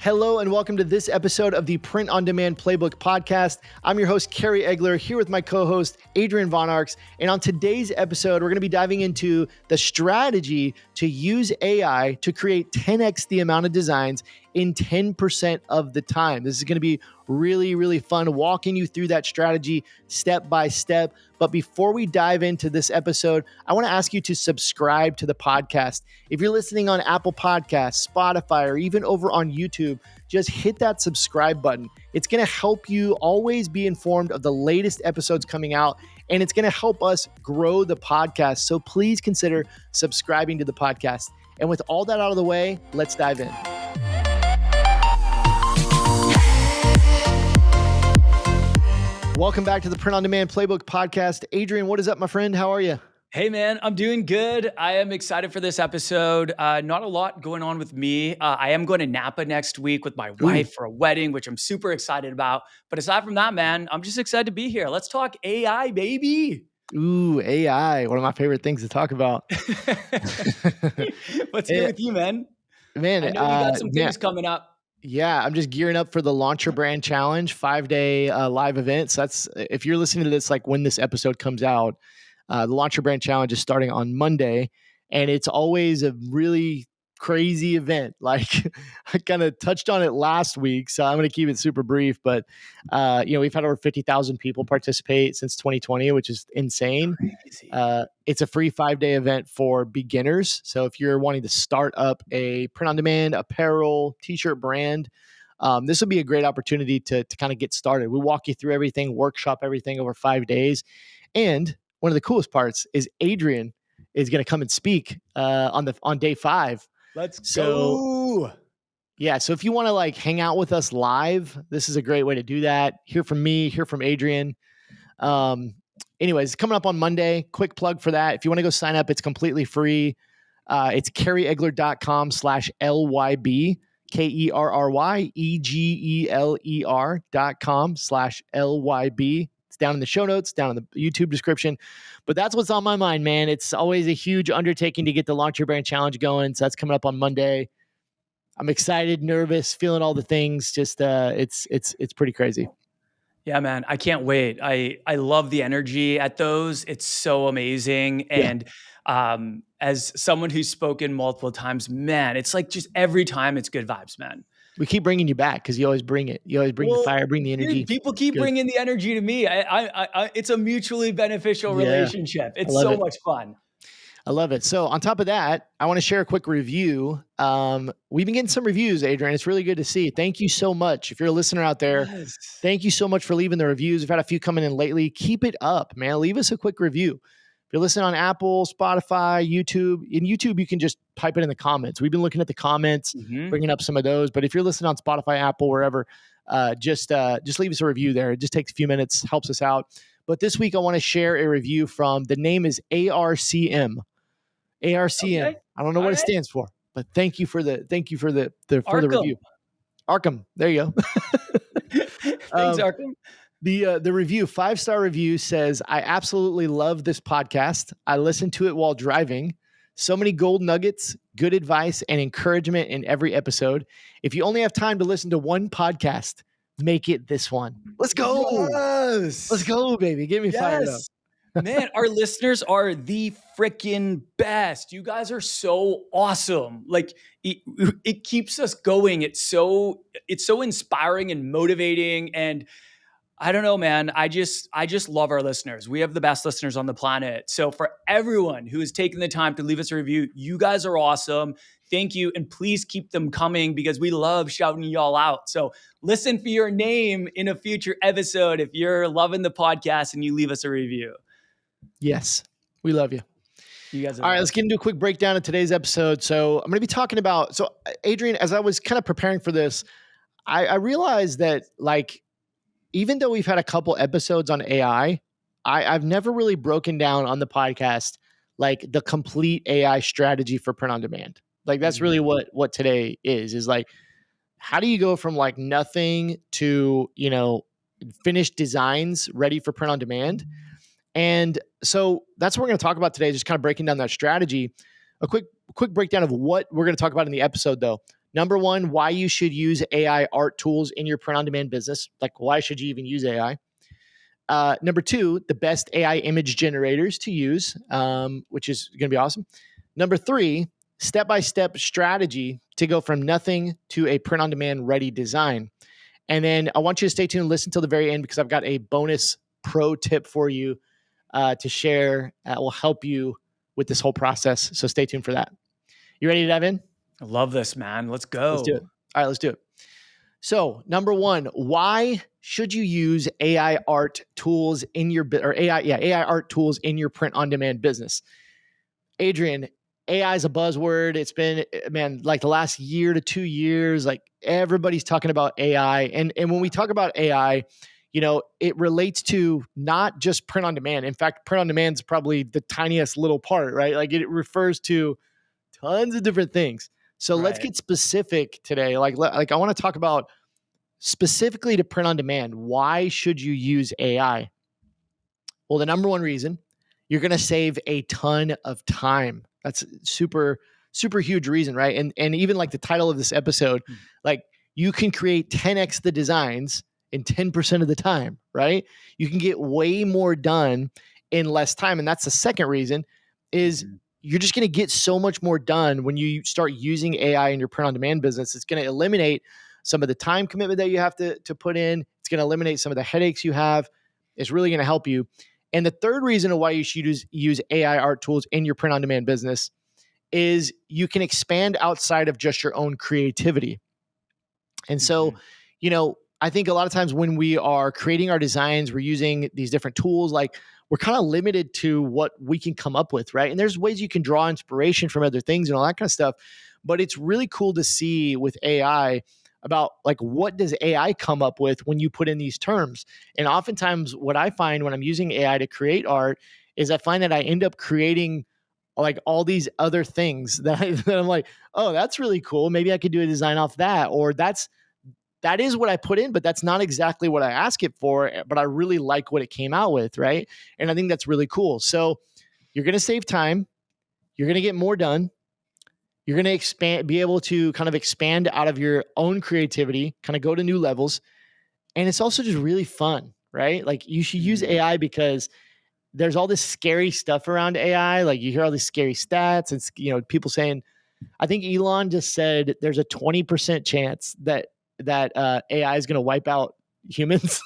Hello and welcome to this episode of the Print on Demand Playbook podcast. I'm your host, Kerry Egler, here with my co-host, Adrian Von Arx. And on today's episode, we're going to be diving into the strategy to use AI to create 10x the amount of designs in 10% of the time. This is going to be really, really fun walking you through that strategy step by step. But before we dive into this episode, I want to ask you to subscribe to the podcast. If you're listening on Apple Podcasts, Spotify, or even over on YouTube, just hit that subscribe button. It's going to help you always be informed of the latest episodes coming out, and it's going to help us grow the podcast. So please consider subscribing to the podcast. And with all that out of the way, let's dive in. Welcome back to the Print on Demand Playbook podcast. Adrian, what is up, my friend? How are you? Hey, man, I'm doing good. I am excited for this episode. Not a lot going on with me. I am going to Napa next week with my wife for a wedding, which I'm super excited about. But aside from that, man, I'm just excited to be here. Let's talk AI, baby. Ooh, AI, one of my favorite things to talk about. What's good with you, man? Man, I know you got some things coming up. Yeah, I'm just gearing up for the Launch Your Brand Challenge 5-day live event. So that's, if you're listening to this, like when this episode comes out, the Launch Your Brand Challenge is starting on Monday, and it's always a really crazy event. Like I kind of touched on it last week, so I'm going to keep it super brief. But we've had over 50,000 people participate since 2020, which is insane. Crazy. It's a free 5-day event for beginners. So if you're wanting to start up a print-on-demand apparel, t-shirt brand, this will be a great opportunity to kind of get started. We walk you through everything, workshop everything over 5 days. And one of the coolest parts is Adrian is going to come and speak on day 5. Let's go. Yeah. So if you want to like hang out with us live, this is a great way to do that. Hear from me, hear from Adrian. Anyways, coming up on Monday, quick plug for that. If you want to go sign up, it's completely free. It's kerryegler.com/LYB, KerryEgler.com/LYB. It's down in the show notes, down in the YouTube description. But that's what's on my mind, man. It's always a huge undertaking to get the Launch Your Brand Challenge going. So that's coming up on Monday. I'm excited, nervous, feeling all the things. Just it's pretty crazy. Yeah, man, I can't wait. I love the energy at those. It's so amazing. And as someone who's spoken multiple times, man, it's like just every time it's good vibes, man. We keep bringing you back because you always bring it. You always bring the fire, bring the energy. Dude, people keep bringing the energy to me. It's a mutually beneficial relationship. It's so much fun. I love it. So on top of that, I want to share a quick review. We've been getting some reviews, Adrian. It's really good to see. Thank you so much. If you're a listener out there, thank you so much for leaving the reviews. We've had a few coming in lately. Keep it up, man. Leave us a quick review. If you're listening on Apple, Spotify, YouTube, in YouTube, you can just type it in the comments. We've been looking at the comments, bringing up some of those. But if you're listening on Spotify, Apple, wherever, just leave us a review there. It just takes a few minutes, helps us out. But this week, I want to share a review from, the name is ARCM. ARCM. Okay. I don't know what it stands for, but thank you for the review. Arkham. There you go. Thanks, Arkham. The review, 5-star review, says, I absolutely love this podcast. I listen to it while driving. So many gold nuggets, good advice, and encouragement in every episode. If you only have time to listen to one podcast, make it this one. Let's go. Yes. Let's go, baby. Get me fired up. Man, our listeners are the freaking best. You guys are so awesome. Like it keeps us going. It's so inspiring and motivating. And I don't know, man. I just love our listeners. We have the best listeners on the planet. So for everyone who has taken the time to leave us a review, you guys are awesome. Thank you. And please keep them coming because we love shouting y'all out. So listen for your name in a future episode if you're loving the podcast and you leave us a review. Yes, we love you. You guys. All right, let's get into a quick breakdown of today's episode. So I'm going to be talking about, so Adrian, as I was kind of preparing for this, I realized that like, even though we've had a couple episodes on AI, I've never really broken down on the podcast, like the complete AI strategy for print on demand. Like that's really what today is like, how do you go from like nothing to, finished designs ready for print on demand? And so that's what we're going to talk about today, just kind of breaking down that strategy. A quick breakdown of what we're going to talk about in the episode, though. Number one, why you should use AI art tools in your print on demand business. Like, why should you even use AI? Number two, the best AI image generators to use, which is going to be awesome. Number three, step-by-step strategy to go from nothing to a print on demand ready design. And then I want you to stay tuned, listen till the very end, because I've got a bonus pro tip for you to share that will help you with this whole process. So stay tuned for that. You ready to dive in? I love this, man. Let's Let's do it. go. All right, let's do it. So, number one, why should you use AI art tools in your AI art tools in your print on demand business? Adrian, AI is a buzzword. It's been, man, like the last year to 2 years, like everybody's talking about AI. And when we talk about AI, it relates to not just print on demand. In fact, print on demand is probably the tiniest little part, right? Like it refers to tons of different things. So let's get specific today. Like I want to talk about specifically to print on demand. Why should you use AI? Well, the number one reason, you're going to save a ton of time. That's super, super huge reason, right? And even like the title of this episode, like you can create 10x the designs in 10% of the time, right? You can get way more done in less time. And that's the second reason is you're just going to get so much more done when you start using AI in your print on demand business. It's going to eliminate some of the time commitment that you have to put in. It's going to eliminate some of the headaches you have. It's really going to help you. And the third reason of why you should use AI art tools in your print on demand business is you can expand outside of just your own creativity. And so, I think a lot of times when we are creating our designs, we're using these different tools, like we're kind of limited to what we can come up with, right? And there's ways you can draw inspiration from other things and all that kind of stuff. But it's really cool to see with AI about like what does AI come up with when you put in these terms. And oftentimes what I find when I'm using AI to create art is I find that I end up creating like all these other things that I'm like, oh, that's really cool. Maybe I could do a design off that, or that is what I put in, but that's not exactly what I asked it for, but I really like what it came out with, right? And I think that's really cool. So you're going to save time. You're going to get more done. You're going to be able to kind of expand out of your own creativity, kind of go to new levels. And it's also just really fun, right? Like you should use AI because there's all this scary stuff around AI. Like you hear all these scary stats and, people saying, I think Elon just said there's a 20% chance that AI is going to wipe out humans.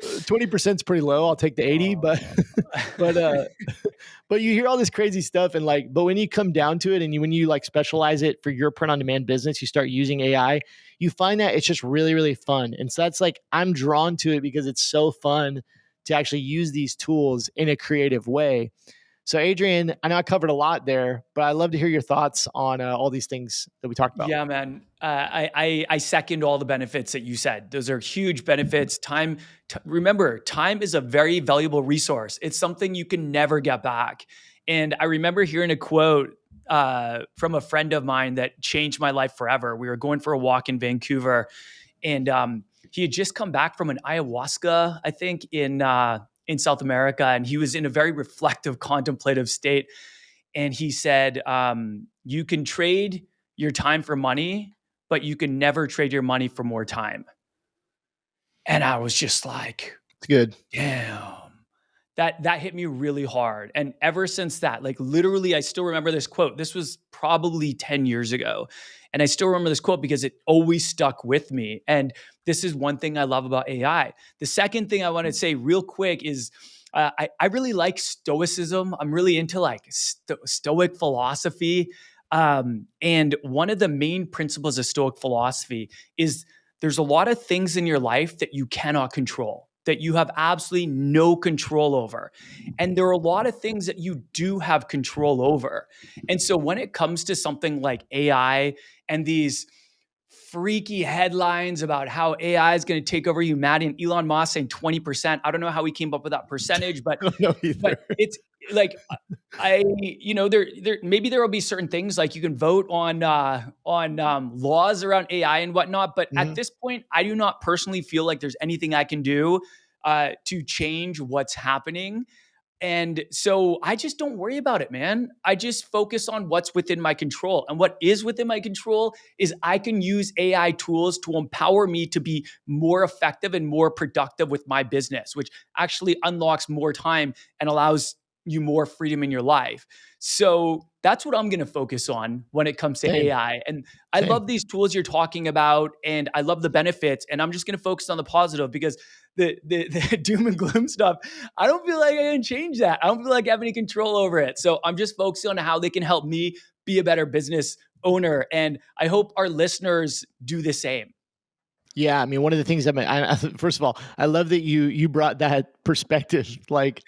20% is pretty low. I'll take the 80, but you hear all this crazy stuff but when you come down to it and when you like specialize it for your print on demand business, you start using AI, you find that it's just really, really fun. And so that's like, I'm drawn to it because it's so fun to actually use these tools in a creative way. So Adrian, I know I covered a lot there, but I'd love to hear your thoughts on all these things that we talked about. Yeah, man. I second all the benefits that you said. Those are huge benefits. Remember, time is a very valuable resource. It's something you can never get back. And I remember hearing a quote from a friend of mine that changed my life forever. We were going for a walk in Vancouver, and he had just come back from an ayahuasca, I think, in South America, and he was in a very reflective, contemplative state. And he said, you can trade your time for money, but you can never trade your money for more time. And I was just like, it's good. Damn. That hit me really hard. And ever since that, like literally, I still remember this quote. This was probably 10 years ago. And I still remember this quote because it always stuck with me. And this is one thing I love about AI. The second thing I want to say real quick is I really like stoicism. I'm really into like stoic philosophy. And one of the main principles of stoic philosophy is there's a lot of things in your life that you cannot control, that you have absolutely no control over. And there are a lot of things that you do have control over. And so when it comes to something like AI and these freaky headlines about how AI is going to take over humanity and Elon Musk saying 20%, I don't know how he came up with that percentage, but, but it's like, there maybe there will be certain things like you can vote on laws around AI and whatnot. But at this point, I do not personally feel like there's anything I can do to change what's happening. And so I just don't worry about it, man. I just focus on what's within my control. And what is within my control is I can use AI tools to empower me to be more effective and more productive with my business, which actually unlocks more time and allows you more freedom in your life. So that's what I'm going to focus on when it comes to Same, AI. And I same. love these tools you're talking about, and I love the benefits. And I'm just going to focus on the positive, because the doom and gloom stuff, I don't feel like I can change that. I don't feel like I have any control over it. So I'm just focusing on how they can help me be a better business owner. And I hope our listeners do the same. Yeah, I mean, one of the things first of all, I love that you brought that perspective, like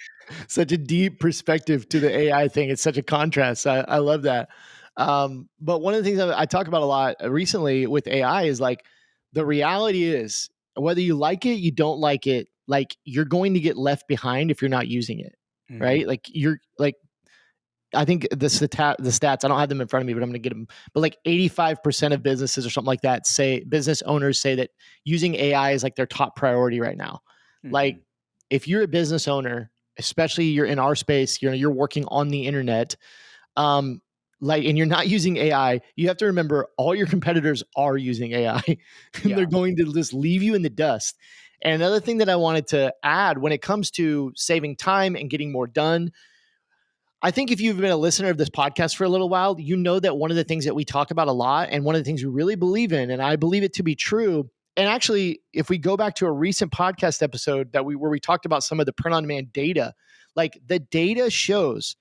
such a deep perspective to the AI thing. It's such a contrast. I love that. But one of the things I talk about a lot recently with AI is like, the reality is, whether you like it, you don't like it, like you're going to get left behind if you're not using it, Mm-hmm. right? Like you're like, I think the stats, I don't have them in front of me, but I'm going to get them. But like 85% of businesses or something like that business owners say that using AI is like their top priority right now. Mm-hmm. Like if you're a business owner, especially you're in our space, you're working on the internet, um, and you're not using AI, you have to remember all your competitors are using AI and they're Yeah. going to just leave you in the dust. And another thing that I wanted to add when it comes to saving time and getting more done, I think if you've been a listener of this podcast for a little while, you know that one of the things that we talk about a lot, and one of the things we really believe in, and I believe it to be true. And actually, if we go back to a recent podcast episode where we talked about some of the print on demand data, like the data shows,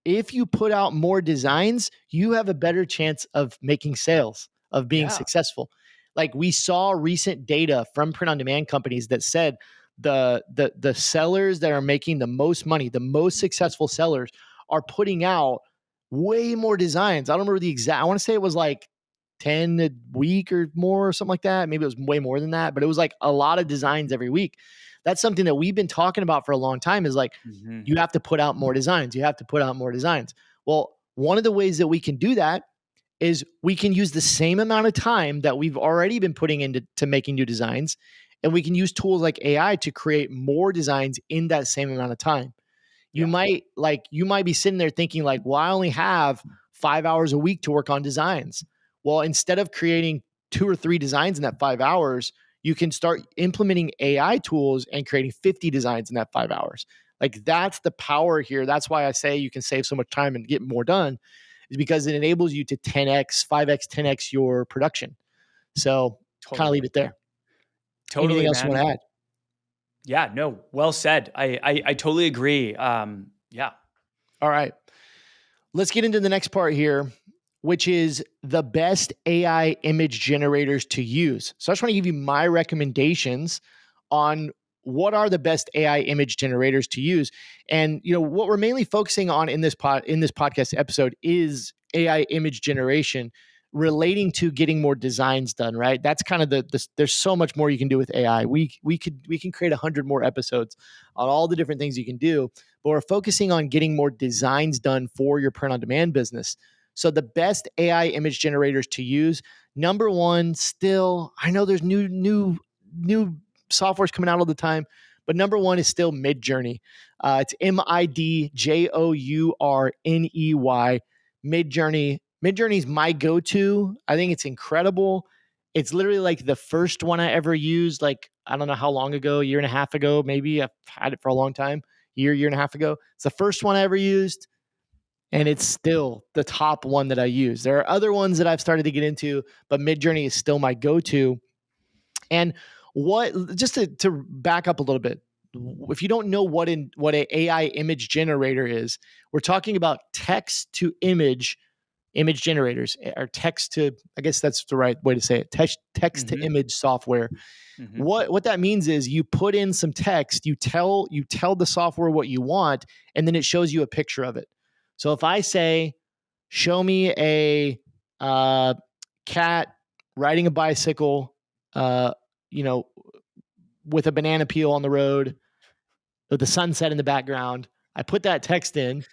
if you put out more designs, you have a better chance of making sales, of being Yeah. successful. Like we saw recent data from print on demand companies that said the sellers that are making the most money, the most successful sellers, are putting out way more designs. I don't remember the exact, I want to say it was like 10 a week or more or something like that. Maybe it was way more than that, but it was like a lot of designs every week. That's something that we've been talking about for a long time, is like, Mm-hmm. you have to put out more designs. You have to put out more designs. Well, one of the ways that we can do that is we can use the same amount of time that we've already been putting into making new designs, and we can use tools like AI to create more designs in that same amount of time. You Yeah. might be sitting there thinking like, well, I only have 5 hours a week to work on designs. Well, instead of creating 2 or 3 designs in that 5 hours, you can start implementing AI tools and creating 50 designs in that 5 hours. Like that's the power here. That's why I say you can save so much time and get more done, is because it enables you to 10x, 5x, 10x your production. So kind of leave Totally. it there. Anything Totally, else you want man. to add? Yeah, no, well said. I totally agree. Yeah. All right. Let's get into the next part here, which is the best AI image generators to use. So I just want to give you my recommendations on what are the best AI image generators to use. And what we're mainly focusing on in this podcast episode is AI image generation relating to getting more designs done, right? That's kind of there's so much more you can do with AI. We can create 100 more episodes on all the different things you can do, but we're focusing on getting more designs done for your print on demand business. So the best AI image generators to use, number one, still, I know there's new softwares coming out all the time, but number one is still Midjourney. It's Midjourney. Midjourney. Midjourney is my go-to. I think it's incredible. It's literally like the first one I ever used, like, I don't know how long ago, a year and a half ago, maybe. I've had it for a long time, year and a half ago. It's the first one I ever used, and it's still the top one that I use. There are other ones that I've started to get into, but Midjourney is still my go-to. And just to back up a little bit, if you don't know what an AI image generator is, we're talking about text to image generators, or text to, I guess that's the right way to say it, text to Mm-hmm. image software. Mm-hmm. What that means is you put in some text, you tell the software what you want, and then it shows you a picture of it. So if I say, show me a cat riding a bicycle, uh, you know, with a banana peel on the road, with the sunset in the background, I put that text in.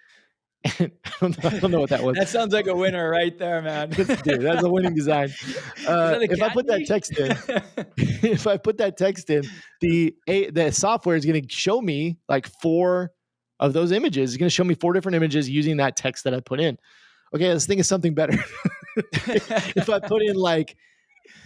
And I don't know what that was. That sounds like a winner right there, man. Dude, that's a winning design. Is that a If I cat put that niche? text in, the software is going to show me like four of those images. It's going to show me 4 different images using that text that I put in. Okay, let's think of something better. If I put in like,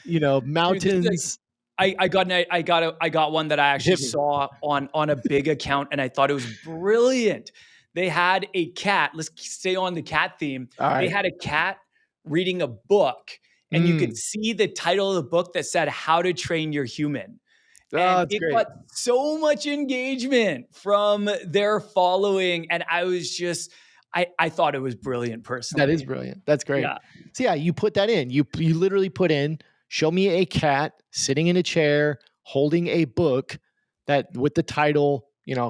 Dude, this is mountains, I got one that I actually hit me. saw on a big account, and I thought it was brilliant. They had a cat. Let's stay on the cat theme. All They right. had a cat reading a book, and you could see the title of the book that said "How to Train Your Human." Oh, And it's it great. got so much engagement from their following, and I was just, I thought it was brilliant That is personally. brilliant. That's great. Yeah. So yeah, you put that in. You literally put in, show me a cat sitting in a chair holding a book that with the title,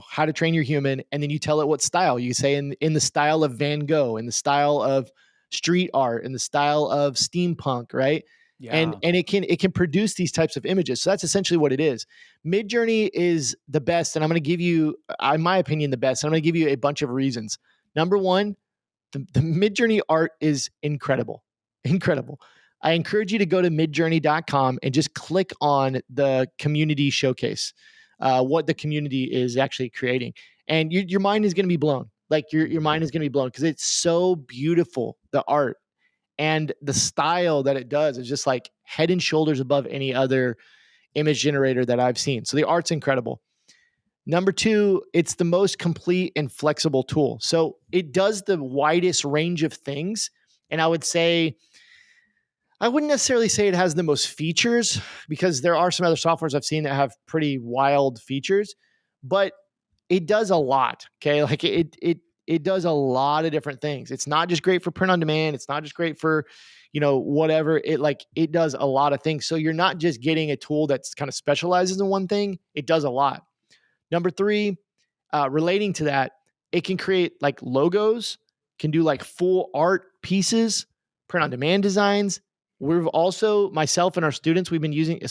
How to Train Your Human, and then you tell it what style. You say in the style of Van Gogh, in the style of street art, in the style of steampunk, right? And Yeah. it can produce these types of images. So that's essentially what it is. Midjourney is the best, and I'm going to give you, in my opinion, the best. And I'm going to give you a bunch of reasons. Number one, the Midjourney art is incredible. Incredible. I encourage you to go to midjourney.com and just click on the community showcase, what the community is actually creating. And your mind is going to be blown. Like your mind is going to be blown because it's so beautiful, the art and the style that it does is just like head and shoulders above any other image generator that I've seen. So the art's incredible. Number two, it's the most complete and flexible tool. So it does the widest range of things. And I wouldn't necessarily say it has the most features because there are some other softwares I've seen that have pretty wild features, but it does a lot. Okay. Like it does a lot of different things. It's not just great for print on demand. It's not just great for, whatever. It does a lot of things. So you're not just getting a tool that's kind of specializes in one thing. It does a lot. Number three, relating to that, it can create like logos, can do like full art pieces, print on demand designs. We've also, myself and our students,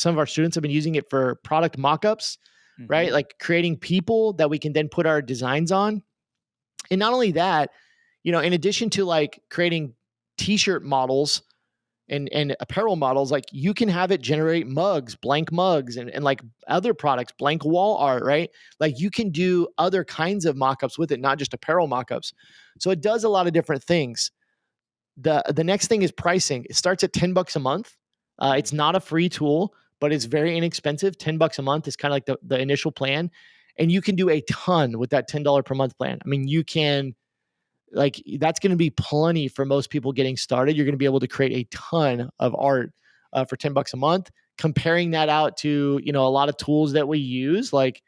some of our students have been using it for product mockups, right? Like creating people that we can then put our designs on. And not only that, in addition to like creating t-shirt models and apparel models, like you can have it generate mugs, blank mugs, and like other products, blank wall art, right? Like you can do other kinds of mockups with it, not just apparel mockups. So it does a lot of different things. The next thing is pricing. It starts at $10 a month. It's not a free tool, but it's very inexpensive. $10 a month is kind of like the initial plan. And you can do a ton with that $10 per month plan. I mean, you can, like, that's going to be plenty for most people getting started. You're going to be able to create a ton of art for $10 a month. Comparing that out to, a lot of tools that we use, like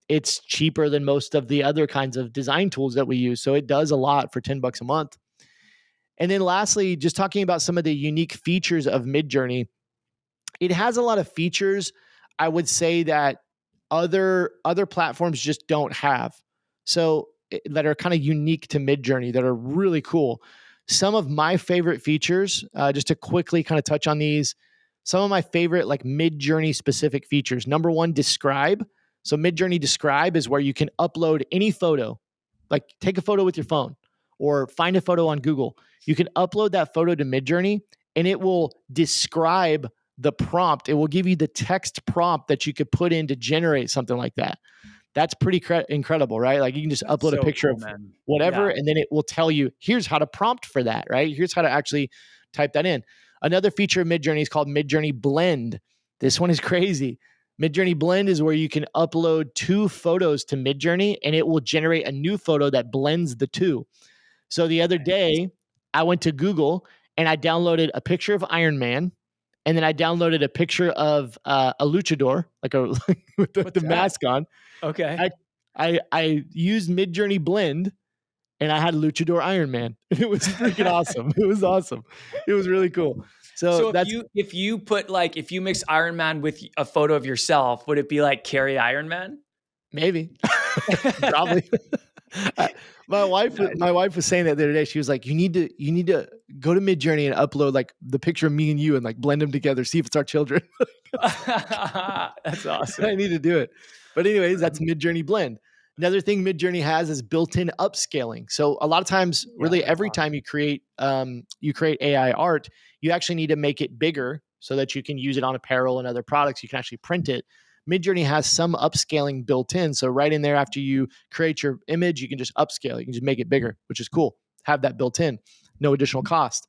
it's cheaper than most of the other kinds of design tools that we use. So it does a lot for $10 a month. And then lastly, just talking about some of the unique features of Midjourney, it has a lot of features I would say that other platforms just don't have. So that are kind of unique to Midjourney that are really cool. Some of my favorite features, just to quickly kind of touch on these, some of my favorite like Midjourney specific features. Number one, describe. So Midjourney describe is where you can upload any photo, like take a photo with your phone or find a photo on Google. You can upload that photo to Midjourney and it will describe the prompt. It will give you the text prompt that you could put in to generate something like that. That's pretty incredible, right? Like you can just That's upload a so picture cool, of man. whatever, Yeah. and then it will tell you, here's how to prompt for that, right? Here's how to actually type that in. Another feature of Midjourney is called Midjourney Blend. This one is crazy. Midjourney Blend is where you can upload 2 photos to Midjourney, and it will generate a new photo that blends the 2. So the other day, I went to Google and I downloaded a picture of Iron Man, and then I downloaded a picture of a luchador, like a with the What's that? mask on. Okay. I used Midjourney Blend, and I had Luchador Iron Man. It was freaking awesome. It was awesome. It was really cool. So So that's if you put like if you mix Iron Man with a photo of yourself, would it be like Kerry Iron Man? maybe, probably. Uh, my wife, Nice. my wife was saying that the other day. She was like, "You need to go to Midjourney and upload like the picture of me and you and like blend them together. See if it's our children." That's awesome. I need to do it. But anyways, that's Midjourney Blend. Another thing Midjourney has is built-in upscaling. So a lot of times, Yeah, really that's every awesome. time you create AI art, you actually need to make it bigger so that you can use it on apparel and other products. You can actually print it. Midjourney has some upscaling built in. So right in there, after you create your image, you can just upscale. You can just make it bigger, which is cool. Have that built in, no additional cost.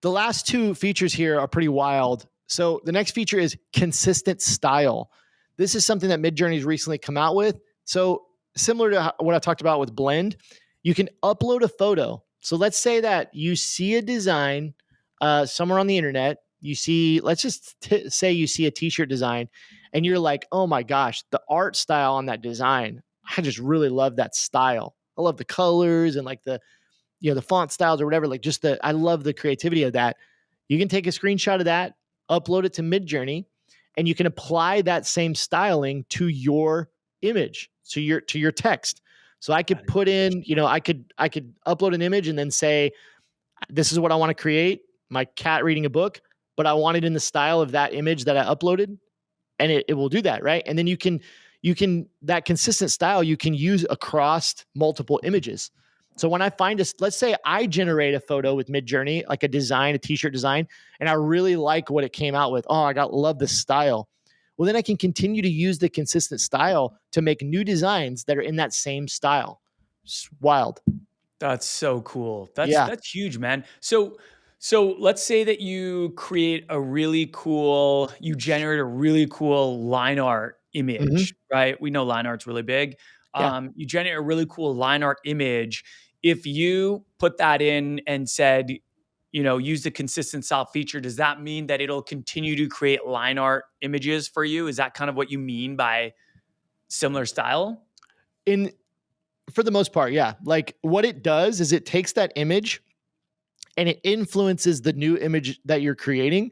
The last two features here are pretty wild. So the next feature is consistent style. This is something that Midjourney's recently come out with. So similar to what I talked about with Blend, you can upload a photo. So let's say that you see a design somewhere on the internet. You see, let's just say you see a t-shirt design and you're like, oh my gosh, the art style on that design, I just really love that style. I love the colors and like the font styles or whatever, like I love the creativity of that. You can take a screenshot of that, upload it to Midjourney, and you can apply that same styling to your image, to your text. So I could put in, I could upload an image and then say, this is what I want to create, my cat reading a book, but I want it in the style of that image that I uploaded, and it will do that, right? And then you can that consistent style you can use across multiple images. So when I find let's say I generate a photo with Midjourney, like a t-shirt design, and I really like what it came out with. Oh, love this style. Well, then I can continue to use the consistent style to make new designs that are in that same style. It's wild. That's so cool. That's huge, man. So let's say that you generate a really cool line art image, right? We know line art's really big. You generate a really cool line art image. If you put that in and said, use the consistent style feature, does that mean that it'll continue to create line art images for you? Is that kind of what you mean by similar style? For the most part, yeah. Like what it does is it takes that image and it influences the new image that you're creating.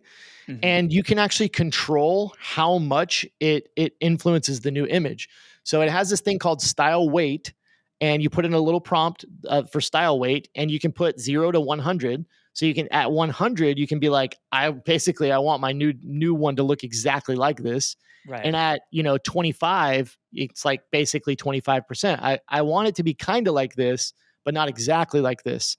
And you can actually control how much it influences the new image. So it has this thing called style weight, and you put in a little prompt for style weight, and you can put 0 to 100. So you can, at 100, you can be like, I want my new one to look exactly like this. Right. And at 25, it's like basically 25%. I want it to be kind of like this, but not exactly like this.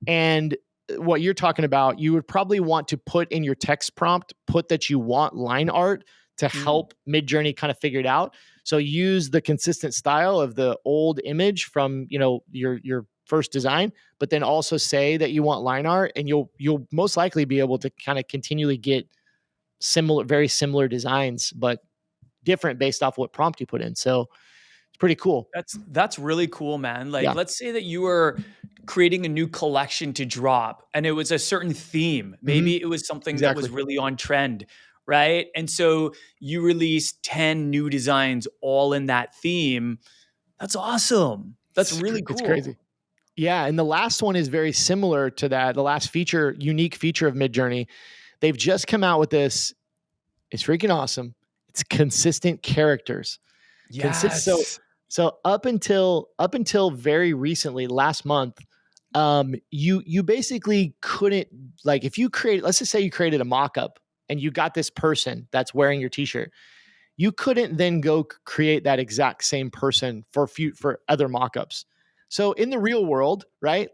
And what you're talking about, you would probably want to put in your text prompt, put that you want line art to help Midjourney kind of figure it out. So use the consistent style of the old image from, your first design, but then also say that you want line art, and you'll most likely be able to kind of continually get very similar designs, but different based off what prompt you put in. So it's pretty cool. That's really cool, man. Like, let's say that you were creating a new collection to drop and it was a certain theme. Maybe it was something that was really on trend, right? And so you released 10 new designs all in that theme. That's awesome. That's really cool. It's crazy. Yeah. And the last one is very similar to that. The last unique feature of Midjourney, they've just come out with this. It's freaking awesome. It's consistent characters. Yes. So up until very recently, last month, you basically couldn't, like, if you let's just say you created a mock-up and you got this person that's wearing your t-shirt, you couldn't then go create that exact same person for other mock-ups. So in the real world, right,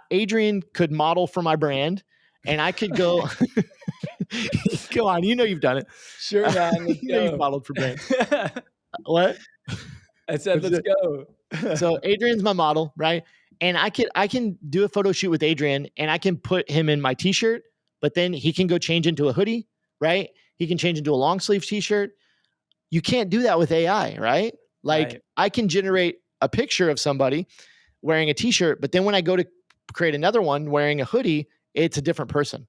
Adrian could model for my brand, and I could go go on, you've done it. Sure, man. You've modeled for brands. What? I said, let's go. So Adrian's my model, right? And I can do a photo shoot with Adrian, and I can put him in my t-shirt, but then he can go change into a hoodie, right? He can change into a long sleeve t-shirt. You can't do that with AI, right? Like, I can generate a picture of somebody wearing a t-shirt, but then when I go to create another one wearing a hoodie, it's a different person.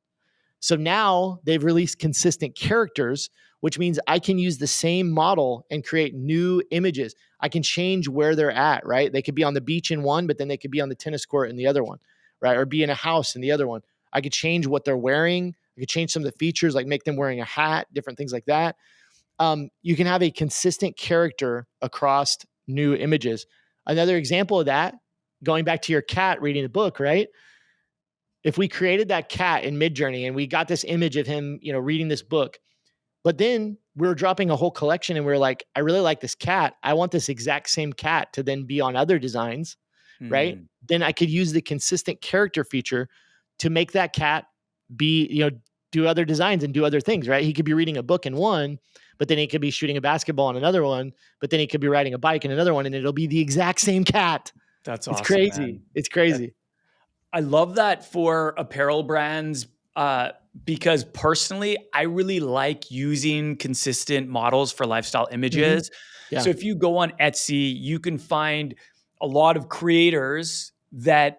So now they've released consistent characters, which means I can use the same model and create new images. I can change where they're at, right? They could be on the beach in one, but then they could be on the tennis court in the other one, right? Or be in a house in the other one. I could change what they're wearing. I could change some of the features, like make them wearing a hat, different things like that. You can have a consistent character across new images. Another example of that, going back to your cat reading a book, right? If we created that cat in Midjourney and we got this image of him, reading this book, but then we're dropping a whole collection and we're like, I really like this cat. I want this exact same cat to then be on other designs, right? Then I could use the consistent character feature to make that cat be, do other designs and do other things, right? He could be reading a book in one, but then he could be shooting a basketball in another one, but then he could be riding a bike in another one, and it'll be the exact same cat. That's It's awesome, crazy. man. It's crazy. I love that for apparel brands because personally, I really like using consistent models for lifestyle images. Yeah. So if you go on Etsy, you can find a lot of creators that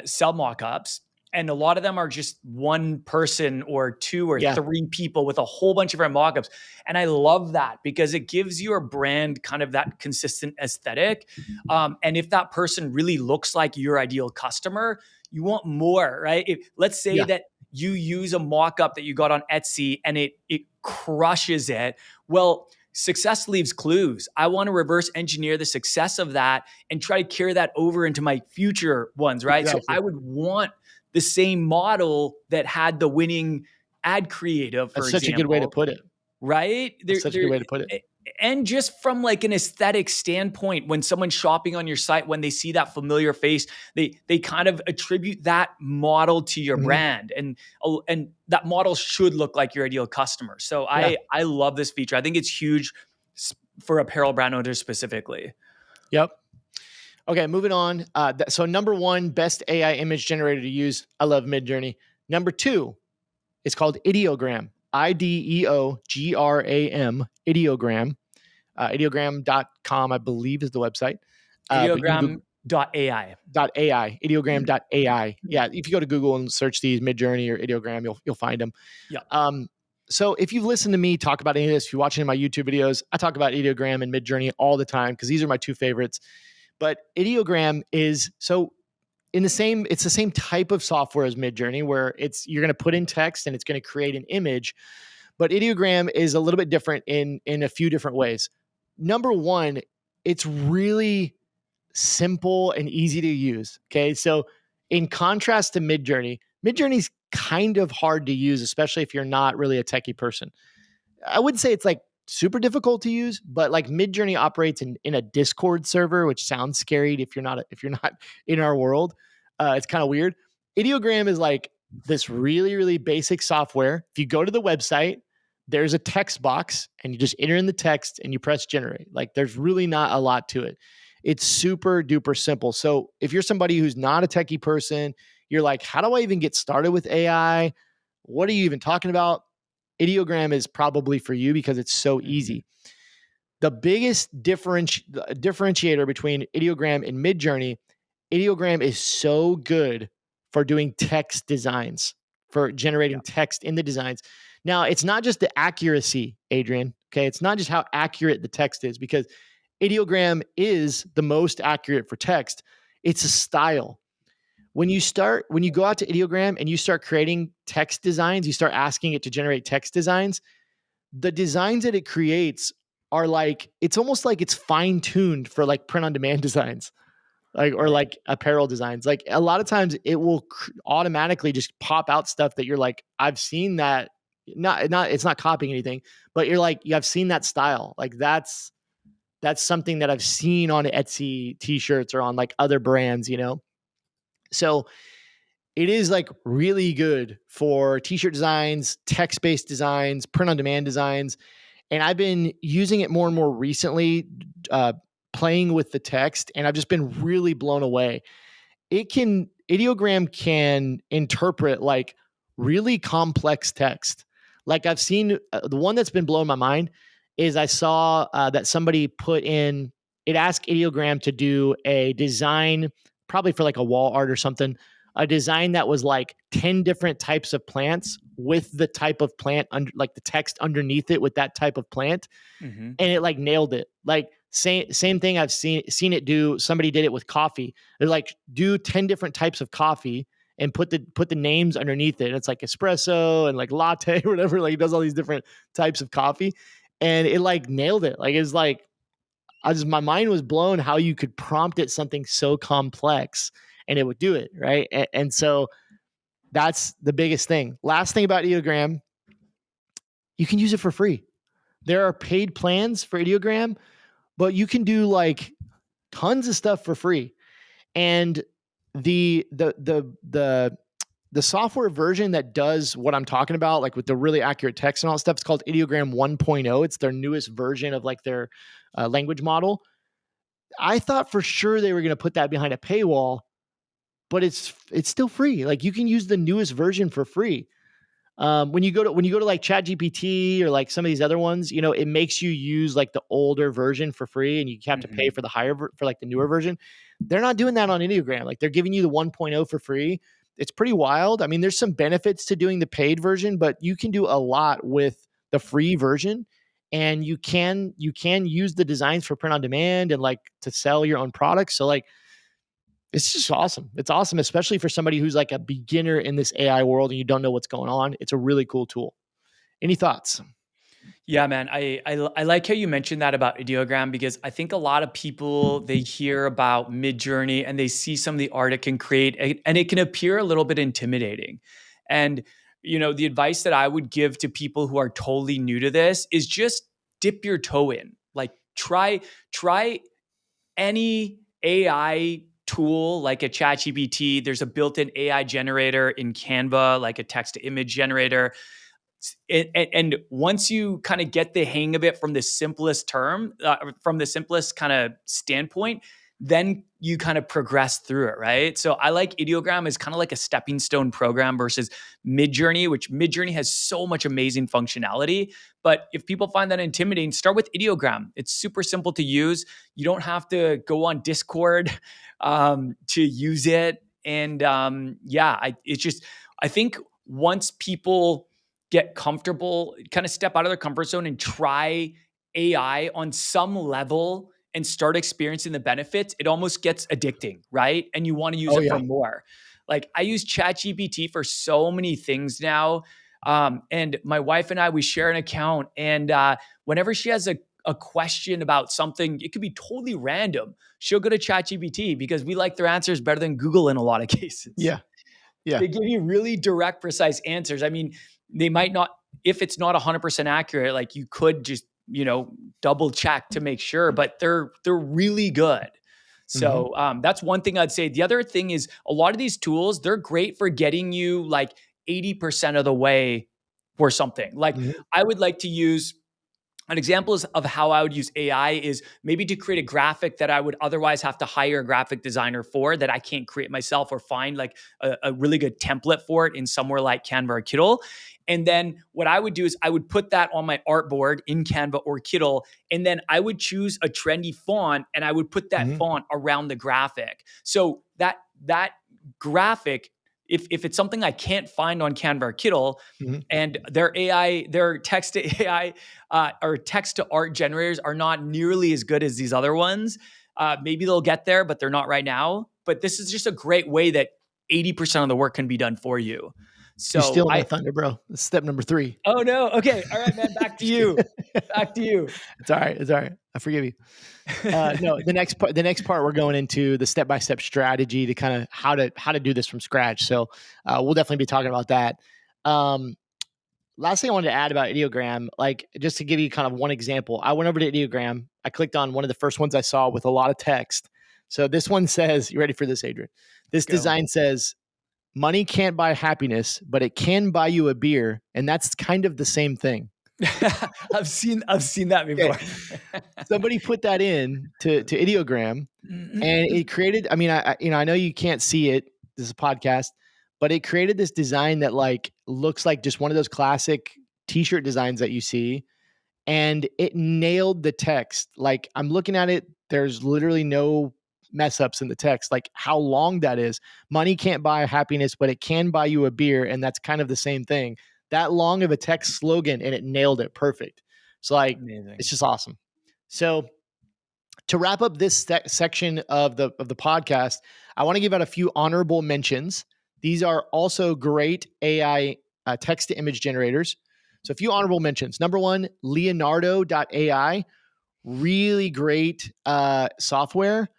sell mock-ups. And a lot of them are just one person or two or three people with a whole bunch of different mock-ups. And I love that because it gives your brand kind of that consistent aesthetic. And if that person really looks like your ideal customer, you want more, right? Let's say that you use a mock-up that you got on Etsy and it crushes it. Well, success leaves clues. I want to reverse engineer the success of that and try to carry that over into my future ones, right? Exactly. So I would want the same model that had the winning ad creative, for example. Such a good way to put it. Right? Such a good way to put it. And just from like an aesthetic standpoint, when someone's shopping on your site, when they see that familiar face, they kind of attribute that model to your brand, and that model should look like your ideal customer. So I love this feature. I think it's huge for apparel brand owners specifically. Yep. Okay, moving on. So number one, best AI image generator to use. I love Midjourney. Number two, it's called Ideogram. Ideogram. Ideogram. Ideogram.com, I believe, is the website. Ideogram.ai. Ideogram.ai. Yeah, if you go to Google and search these Midjourney or Ideogram, you'll find them. Yeah. So if you've listened to me talk about any of this, if you're watching my YouTube videos, I talk about Ideogram and Midjourney all the time because these are my two favorites. But Ideogram is it's the same type of software as Midjourney, where you're going to put in text and it's going to create an image. But Ideogram is a little bit different in a few different ways. Number one, it's really simple and easy to use. Okay. So in contrast to Midjourney's kind of hard to use, especially if you're not really a techie person. I wouldn't say it's like super difficult to use, but like Midjourney operates in a Discord server, which sounds scary if you're not in our world. It's kind of weird. Ideogram is like this really, really basic software. If you go to the website, there's a text box and you just enter in the text and you press generate. Like there's really not a lot to it. It's super duper simple. So if you're somebody who's not a techie person, you're like, how do I even get started with AI? What are you even talking about? Ideogram is probably for you because it's so easy. The biggest differentiator between Ideogram and Midjourney, Ideogram is so good for doing text designs, for generating text in the designs. Now, it's not just the accuracy, Adrian. Okay, it's not just how accurate the text is, because Ideogram is the most accurate for text. It's a style. When you go out to Ideogram and you start creating text designs, you start asking it to generate text designs, the designs that it creates are like, it's almost like it's fine-tuned for like print on demand designs, or like apparel designs. Like a lot of times it will automatically just pop out stuff that you're like, I've seen that. It's not copying anything, but you're like, I've seen that style. Like that's something that I've seen on Etsy t-shirts or on like other brands, So it is like really good for t-shirt designs, text-based designs, print-on-demand designs. And I've been using it more and more recently, playing with the text, and I've just been really blown away. Ideogram can interpret like really complex text. Like I've seen, the one that's been blowing my mind is I saw that somebody it asked Ideogram to do a design, probably for like a wall art or something, a design that was like 10 different types of plants with the type of plant like the text underneath it with that type of plant. And it like nailed it. Like same thing I've seen it do. Somebody did it with coffee. They're like, do 10 different types of coffee and put the names underneath it. And it's like espresso and like latte or whatever. Like it does all these different types of coffee. And it like nailed it. Like it's like, my mind was blown how you could prompt it something so complex and it would do it, right? And so that's the biggest thing. Last thing about Ideogram, you can use it for free. There are paid plans for Ideogram, but you can do like tons of stuff for free. And the the software version that does what I'm talking about, like with the really accurate text and all that stuff, it's called Ideogram 1.0. It's their newest version of like their language model. I thought for sure they were going to put that behind a paywall, but it's still free. Like you can use the newest version for free. When you go to like ChatGPT or like some of these other ones, you know, it makes you use like the older version for free, and you have to pay for the for like the newer version. They're not doing that on Ideogram. Like they're giving you the 1.0 for free. It's pretty wild. I mean, there's some benefits to doing the paid version, but you can do a lot with the free version, and you can use the designs for print on demand and like to sell your own products. So like it's just awesome. It's awesome, especially for somebody who's like a beginner in this AI world and you don't know what's going on. It's a really cool tool. Any thoughts? Yeah, man. I like how you mentioned that about ideogram, because I think a lot of people, they hear about Midjourney and they see some of the art it can create, and it can appear a little bit intimidating. And you know, the advice that I would give to people who are totally new to this is just dip your toe in. Like try any AI tool like a ChatGPT. There's a built-in AI generator in Canva, like a text to image generator. And once you kind of get the hang of it from the simplest from the simplest kind of standpoint, then you kind of progress through it, right? So I like Ideogram as kind of like a stepping stone program versus Midjourney, which Midjourney has so much amazing functionality. But if people find that intimidating, start with Ideogram. It's super simple to use. You don't have to go on Discord to use it. And I think once people get comfortable, kind of step out of their comfort zone and try AI on some level and start experiencing the benefits, it almost gets addicting, right? And you want to use Oh it yeah. for more. Like I use ChatGPT for so many things now. And my wife and I, we share an account. And whenever she has a question about something, it could be totally random, she'll go to ChatGPT because we like their answers better than Google in a lot of cases. Yeah. Yeah. They give you really direct, precise answers. I mean, they might not, if it's not 100% accurate, like you could just, you know, double check to make sure, but they're really good. Mm-hmm. So that's one thing I'd say. The other thing is a lot of these tools, they're great for getting you like 80% of the way for something. Like Mm-hmm. I would like to use an example of how I would use AI is maybe to create a graphic that I would otherwise have to hire a graphic designer for, that I can't create myself, or find like a really good template for it in somewhere like Canva or Kittl. And then what I would do is I would put that on my artboard in Canva or Kittl, and then I would choose a trendy font and I would put that Mm-hmm. font around the graphic. So that graphic, if it's something I can't find on Canva or Kittl, Mm-hmm. and their text to AI or text to art generators are not nearly as good as these other ones. Maybe they'll get there, but they're not right now. But this is just a great way that 80% of the work can be done for you. You're So stealing my thunder, bro. That's step number 3. oh no. Okay. All right, man. Back to Just you. kidding. Back to you. It's all right. It's all right. I forgive you. No, the next part we're going into the step-by-step strategy to kind of how to do this from scratch. So we'll definitely be talking about that. Last thing I wanted to add about Ideogram, like just to give you kind of one example, I went over to Ideogram. I clicked on one of the first ones I saw with a lot of text. So this one says, you ready for this, Adrian? This Go. design says, money can't buy happiness, but it can buy you a beer. And that's kind of the same thing. I've seen that before. Somebody put that in to Ideogram, and it created, I mean, I know you can't see it. This is a podcast, but it created this design that like looks like just one of those classic t-shirt designs that you see. And it nailed the text. Like I'm looking at it, there's literally no mess ups in the text, like how long that is. Money can't buy happiness, but it can buy you a beer. And that's kind of the same thing. That long of a text slogan, and it nailed it perfect. So like, Amazing. it's just awesome. So to wrap up this section of the podcast, I want to give out a few honorable mentions. These are also great AI text to image generators. So a few honorable mentions. Number 1, Leonardo.ai, really great software.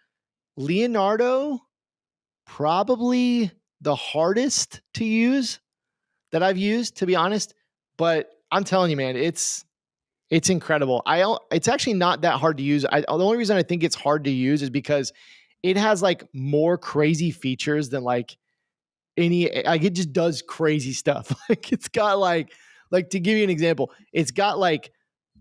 Leonardo, probably the hardest to use that I've used, to be honest. But I'm telling you, man, it's incredible. It's actually not that hard to use. The only reason I think it's hard to use is because it has like more crazy features than like like it just does crazy stuff. Like it's got like to give you an example, it's got like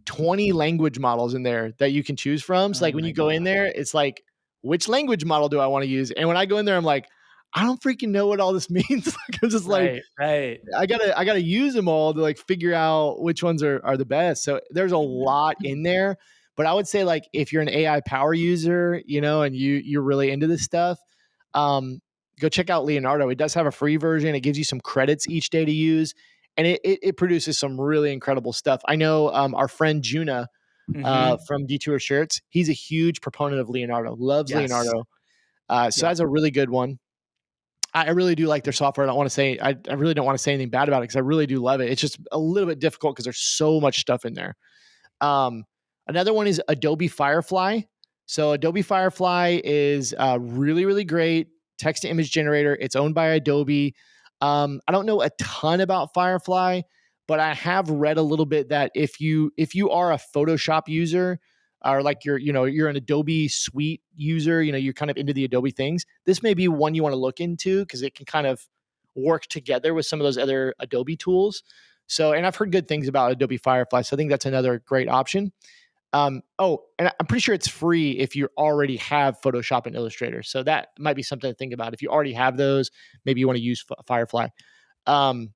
20 language models in there that you can choose from. So Oh like when my you go in God. there, it's like, which language model do I want to use? And when I go in there, I'm like, I don't freaking know what all this means. Like, I'm just like, Right, right. I gotta use them all to like figure out which ones are the best. So there's a lot in there. But I would say like if you're an AI power user, and you're really into this stuff, go check out Leonardo. It does have a free version. It gives you some credits each day to use, and it produces some really incredible stuff. I know our friend Juna Mm-hmm. from Detour Shirts. He's a huge proponent of Leonardo. Loves Yes. Leonardo. So Yep. that's a really good one. I really do like their software. I don't want to say I really don't want to say anything bad about it because I really do love it. It's just a little bit difficult because there's so much stuff in there. Um, Another one is Adobe Firefly. So Adobe Firefly is really, really great text to image generator. It's owned by Adobe. I don't know a ton about Firefly, but I have read a little bit that if you are a Photoshop user or like you're an Adobe suite user, you're kind of into the Adobe things, this may be one you want to look into because it can kind of work together with some of those other Adobe tools. So, and I've heard good things about Adobe Firefly, so I think that's another great option. And I'm pretty sure it's free if you already have Photoshop and Illustrator. So that might be something to think about. If you already have those, maybe you want to use Firefly. Um,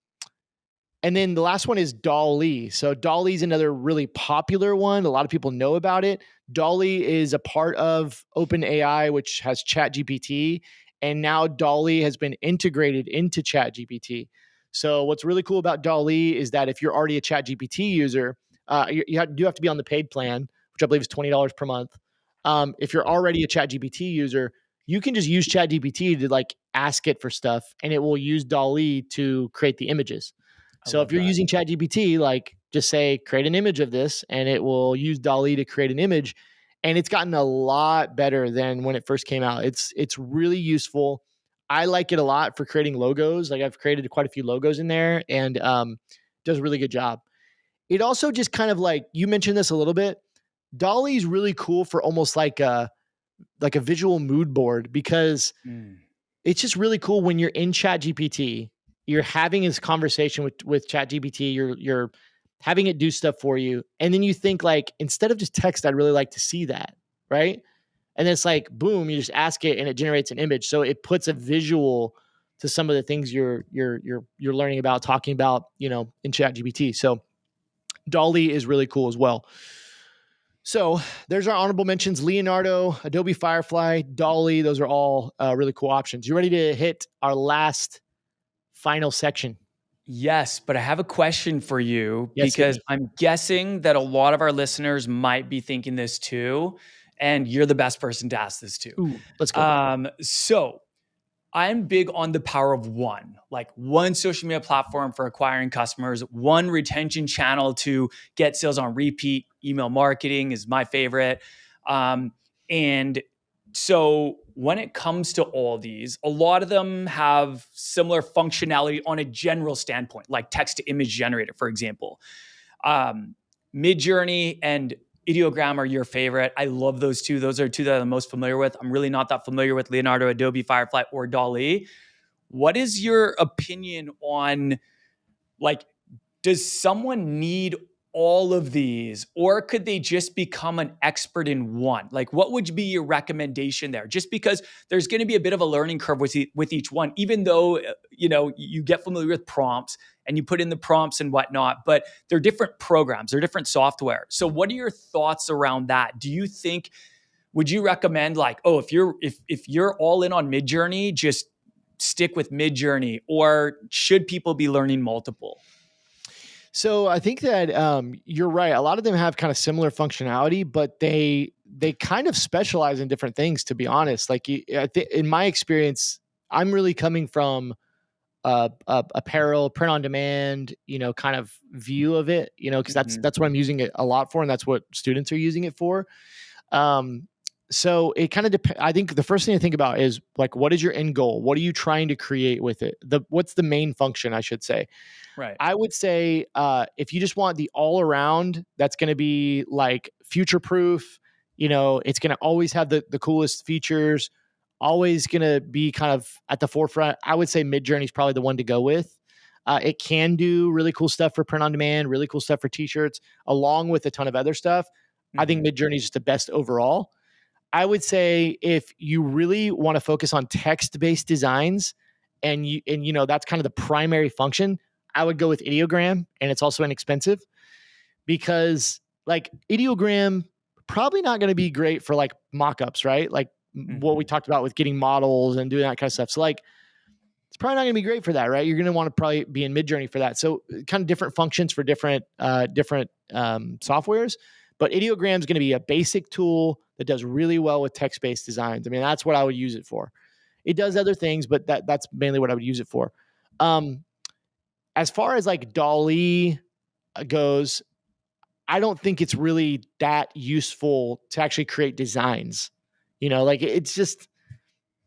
and then the last one is Dolly. So Dolly is another really popular one. A lot of people know about it. Dolly is a part of OpenAI, which has ChatGPT, and now Dolly has been integrated into ChatGPT. So what's really cool about Dolly is that if you're already a ChatGPT user, you do have to be on the paid plan, which I believe is $20 per month. If you're already a ChatGPT user, you can just use ChatGPT to like ask it for stuff, and it will use Dolly to create the images. I So if love you're that. using ChatGPT, like just say create an image of this, and it will use Dolly to create an image. And it's gotten a lot better than when it first came out. It's really useful. I like it a lot for creating logos. Like I've created quite a few logos in there, and does a really good job. It also just kind of like you mentioned this a little bit. Dolly's really cool for almost like a visual mood board because Mm. it's just really cool when you're in ChatGPT, you're having this conversation with ChatGPT, you're having it do stuff for you, and then you think like instead of just text, I'd really like to see that, right? And then it's like boom, you just ask it and it generates an image, so it puts a visual to some of the things you're learning about, talking about, in ChatGPT. So Dolly is really cool as well. So there's our honorable mentions: Leonardo, Adobe Firefly, Dolly. Those are all really cool options. You ready to hit our last final section? Yes, but I have a question for you Yes, hit because me. I'm guessing that a lot of our listeners might be thinking this too, and you're the best person to ask this to. Ooh, let's go. So I'm big on the power of one, like one social media platform for acquiring customers, one retention channel to get sales on repeat. Email marketing is my favorite. And so when it comes to all these, a lot of them have similar functionality on a general standpoint, like text to image generator, for example. Midjourney and Ideogram are your favorite. I love those two. Those are two that I'm most familiar with. I'm really not that familiar with Leonardo, Adobe Firefly, or Dall-E. What is your opinion on, like, does someone need all of these, or could they just become an expert in one? Like, what would be your recommendation there? Just because there's going to be a bit of a learning curve with each one, even though you get familiar with prompts and you put in the prompts and whatnot, but they're different programs, they're different software. So, what are your thoughts around that? Do you think, would you recommend, like, oh, if you're all in on Midjourney, just stick with Midjourney, or should people be learning multiple? So I think that you're right. A lot of them have kind of similar functionality, but they kind of specialize in different things. To be honest, like in my experience, I'm really coming from apparel, print on demand, kind of view of it, because that's Mhm. that's what I'm using it a lot for, and that's what students are using it for. Um, so it kind of depends. I think the first thing to think about is like, what is your end goal? What are you trying to create with it? What's the main function, I should say. Right. I would say if you just want the all around, that's going to be like future proof. It's going to always have the coolest features. always going to be kind of at the forefront. I would say Midjourney is probably the one to go with. It can do really cool stuff for print on demand, really cool stuff for t-shirts, along with a ton of other stuff. I think Midjourney is just the best overall. I would say if you really want to focus on text-based designs and that's kind of the primary function, I would go with Ideogram, and it's also inexpensive because like Ideogram probably not going to be great for like mock-ups, right? Like what we talked about with getting models and doing that kind of stuff. So like it's probably not going to be great for that, right? You're going to want to probably be in Midjourney for that. So kind of different functions for different softwares. But Ideogram is going to be a basic tool that does really well with text-based designs. I mean, that's what I would use it for. It does other things, but that's mainly what I would use it for. As far as like DALL-E goes, I don't think it's really that useful to actually create designs. Like it's just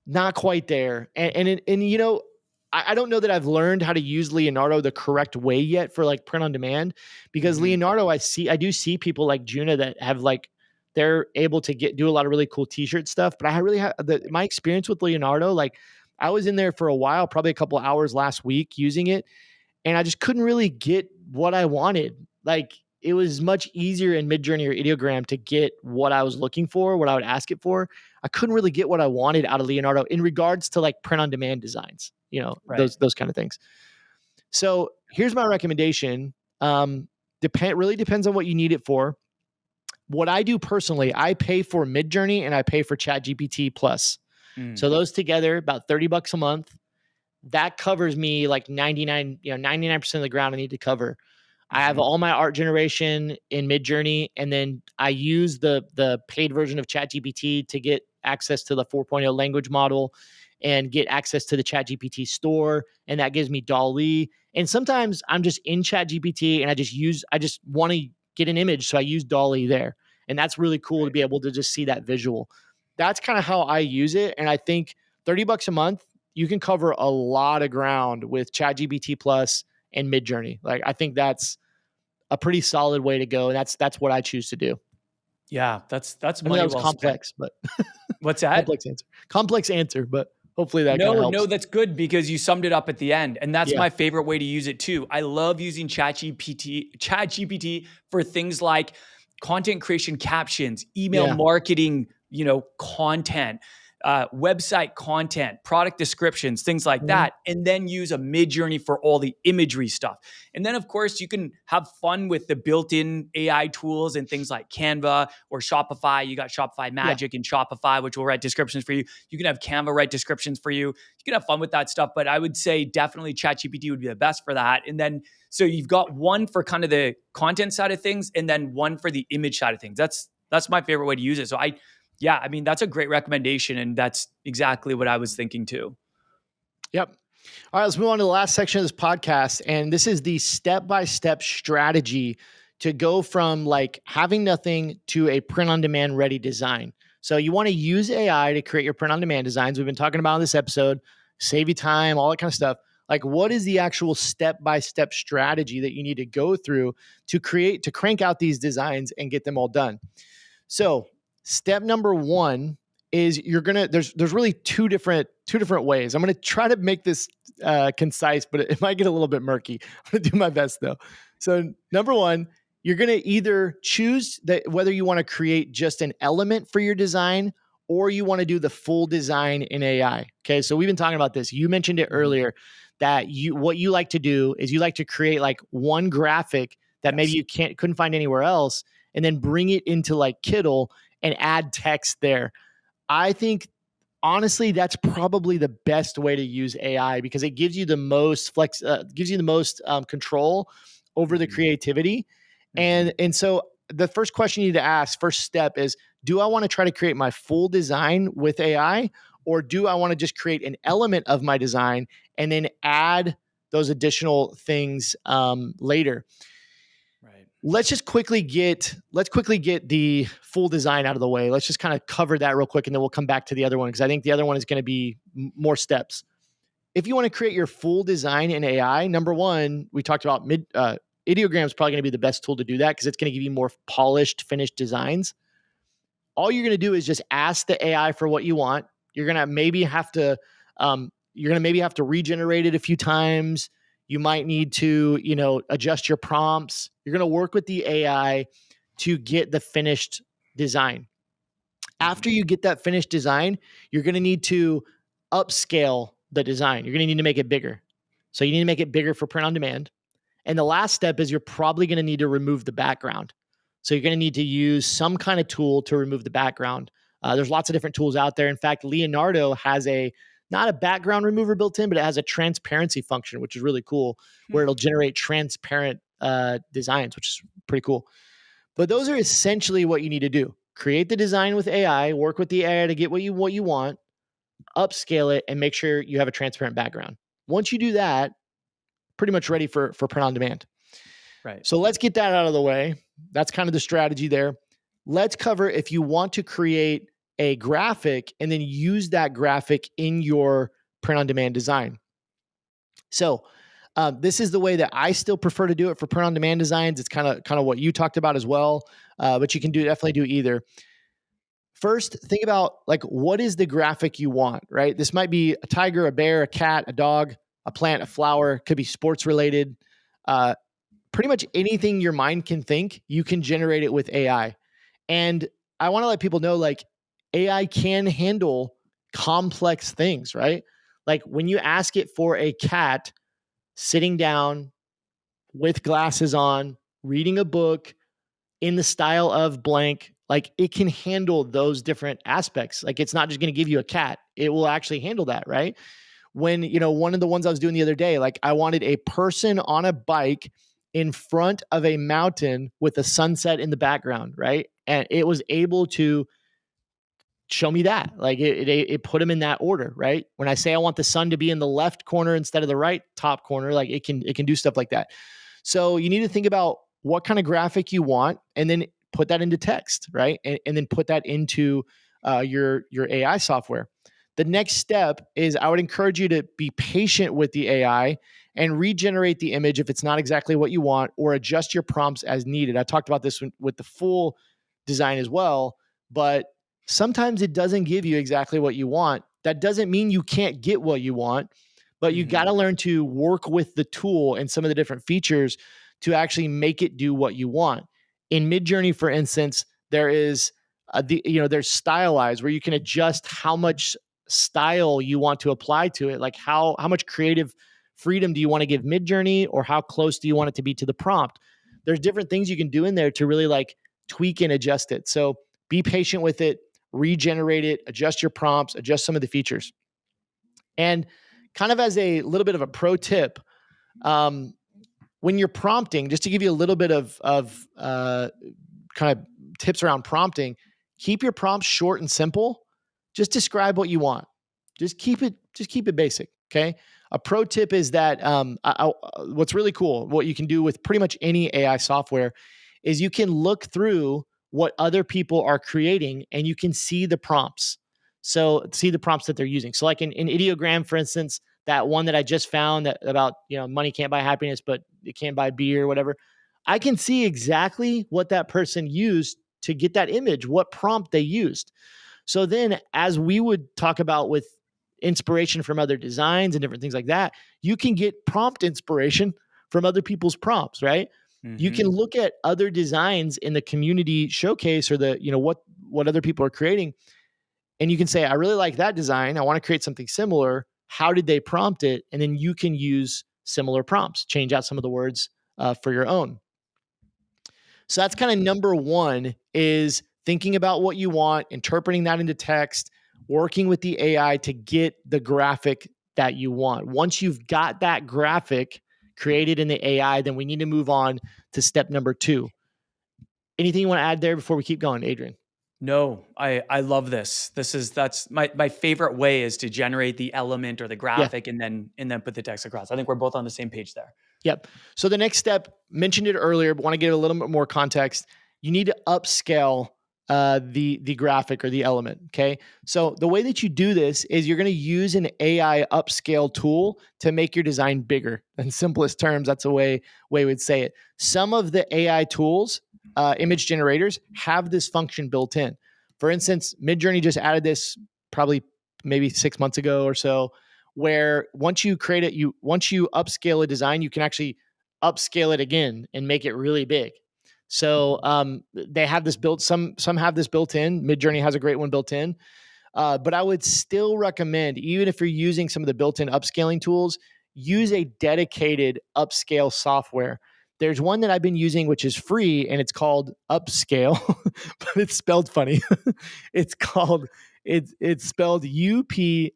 not quite there. And I don't know that I've learned how to use Leonardo the correct way yet for like print on demand, because Leonardo, I do see people like Juna that have like, they're able to do a lot of really cool t-shirt stuff. But I really have my experience with Leonardo. Like I was in there for a while, probably a couple of hours last week using it, and I just couldn't really get what I wanted. Like it was much easier in Midjourney or Ideogram to get what I was looking for, what I would ask it for. I couldn't really get what I wanted out of Leonardo in regards to like print on demand designs, those kind of things. So here's my recommendation. Really depends on what you need it for. What I do personally, I pay for Midjourney and I pay for ChatGPT Plus. So those together, about $30 a month. That covers me like 99% of the ground I need to cover. I have all my art generation in Midjourney, and then I use the paid version of ChatGPT to get access to the 4.0 language model and get access to the ChatGPT store, and that gives me DALL-E. And sometimes I'm just in ChatGPT and I just want to get an image, so I use DALL-E there. And that's really cool to be able to just see that visual. That's kind of how I use it, and I think $30 a month, you can cover a lot of ground with ChatGPT Plus and Midjourney. Like I think that's a pretty solid way to go, and that's what I choose to do. Yeah, that's money that was well complex, spent. but What's that? Complex answer, but hopefully that kind of helps. No, that's good because you summed it up at the end, and that's my favorite way to use it too. I love using ChatGPT for things like content creation, captions, email marketing, content, website content, product descriptions, things like that, and then use a Midjourney for all the imagery stuff. And then, of course, you can have fun with the built-in AI tools and things like Canva or Shopify. You got Shopify Magic and Shopify, which will write descriptions for you. You can have Canva write descriptions for you. You can have fun with that stuff, but I would say definitely ChatGPT would be the best for that. And then, so you've got one for kind of the content side of things, and then one for the image side of things. That's my favorite way to use it. So I mean, that's a great recommendation, and that's exactly what I was thinking too. Yep. All right, let's move on to the last section of this podcast. And this is the step-by-step strategy to go from like having nothing to a print-on-demand ready design. So you want to use AI to create your print-on-demand designs. We've been talking about in this episode, save you time, all that kind of stuff. Like what is the actual step-by-step strategy that you need to go through to crank out these designs and get them all done? So step number one is there's really two different ways. I'm going to try to make this concise, but it might get a little bit murky. I'm going to do my best though. So number one, you're going to either choose whether you want to create just an element for your design or you want to do the full design in AI. Okay. So we've been talking about this. You mentioned it earlier that what you like to do is you like to create like one graphic that maybe you couldn't find anywhere else, and then bring it into like Kittl and add text there. I think honestly, that's probably the best way to use AI because it gives you the most control over the creativity. And so the first question you need to ask, first step is, do I want to try to create my full design with AI, or do I want to just create an element of my design and then add those additional things later? Let's quickly get the full design out of the way. Let's just kind of cover that real quick, and then we'll come back to the other one because I think the other one is going to be more steps. If you want to create your full design in AI, number one, we talked about Ideogram is probably going to be the best tool to do that because it's going to give you more polished, finished designs. All you're going to do is just ask the AI for what you want. You're going to maybe have to regenerate it a few times. You might need to, adjust your prompts. You're going to work with the AI to get the finished design. After you get that finished design, you're going to need to upscale the design. You're going to need to make it bigger. So you need to make it bigger for print on demand. And the last step is you're probably going to need to remove the background. So you're going to need to use some kind of tool to remove the background. There's lots of different tools out there. In fact, Leonardo has not a background remover built in, but it has a transparency function, which is really cool, where it'll generate transparent designs, which is pretty cool. But those are essentially what you need to do. Create the design with AI, work with the AI to get what you want, upscale it, and make sure you have a transparent background. Once you do that, pretty much ready for print on demand. Right. So let's get that out of the way. That's kind of the strategy there. Let's cover if you want to create a graphic and then use that graphic in your print on demand design. So this is the way that I still prefer to do it for print on demand designs. It's kind of what you talked about as well, but you can definitely do either. First, think about what is the graphic you want, right? This might be a tiger, a bear, a cat, a dog, a plant, a flower. Could be sports related. Pretty much anything your mind can think, you can generate it with AI. And I want to let people know, AI can handle complex things, right? Like when you ask it for a cat sitting down with glasses on, reading a book in the style of blank, it can handle those different aspects. It's not just going to give you a cat. It will actually handle that, right? When, one of the ones I was doing the other day, I wanted a person on a bike in front of a mountain with a sunset in the background, right? And it was able to show me that. It put them in that order, right? When I say I want the sun to be in the left corner instead of the right top corner, it can do stuff like that. So you need to think about what kind of graphic you want, and then put that into text, right? And then put that into your AI software. The next step is I would encourage you to be patient with the AI and regenerate the image if it's not exactly what you want, or adjust your prompts as needed. I talked about this with the full design as well, but sometimes it doesn't give you exactly what you want. That doesn't mean you can't get what you want, but you got to learn to work with the tool and some of the different features to actually make it do what you want. In Midjourney, for instance, there is there's stylize, where you can adjust how much style you want to apply to it. Like how much creative freedom do you want to give Midjourney, or how close do you want it to be to the prompt? There's different things you can do in there to really tweak and adjust it. So be patient with it, regenerate it, adjust your prompts, adjust some of the features. And kind of as a little bit of a pro tip, when you're prompting, just to give you a little bit of kind of tips around prompting, keep your prompts short and simple. Just describe what you want. Just keep it basic. Okay. A pro tip is that what's really cool, what you can do with pretty much any AI software, is you can look through what other people are creating and you can see the prompts. So see the prompts that they're using. So like in Ideogram, for instance, that one that I just found that about, money can't buy happiness, but it can buy beer or whatever. I can see exactly what that person used to get that image, what prompt they used. So then as we would talk about with inspiration from other designs and different things like that, you can get prompt inspiration from other people's prompts, right? You can look at other designs in the community showcase, or the, what other people are creating. And you can say, I really like that design. I want to create something similar. How did they prompt it? And then you can use similar prompts, change out some of the words for your own. So that's kind of number one, is thinking about what you want, interpreting that into text, working with the AI to get the graphic that you want. Once you've got that graphic created in the AI, then we need to move on to step number 2. Anything you want to add there before we keep going, Adrian? No, I love this. That's my favorite way, is to generate the element or the graphic, and then put the text across. I think we're both on the same page there. Yep. So the next step, mentioned it earlier, but want to give a little bit more context. You need to upscale the graphic or the element. Okay. So the way that you do this is you're going to use an AI upscale tool to make your design bigger. In simplest terms, that's a way we'd say it. Some of the AI tools, image generators, have this function built in. For instance, Midjourney just added this probably maybe 6 months ago or so, where once you create it, once you upscale a design, you can actually upscale it again and make it really big. So they have this built. Some have this built in. Midjourney has a great one built in. But I would still recommend, even if you're using some of the built-in upscaling tools, use a dedicated upscale software. There's one that I've been using, which is free, and it's called Upscale, but it's spelled funny. It's spelled Upscayl.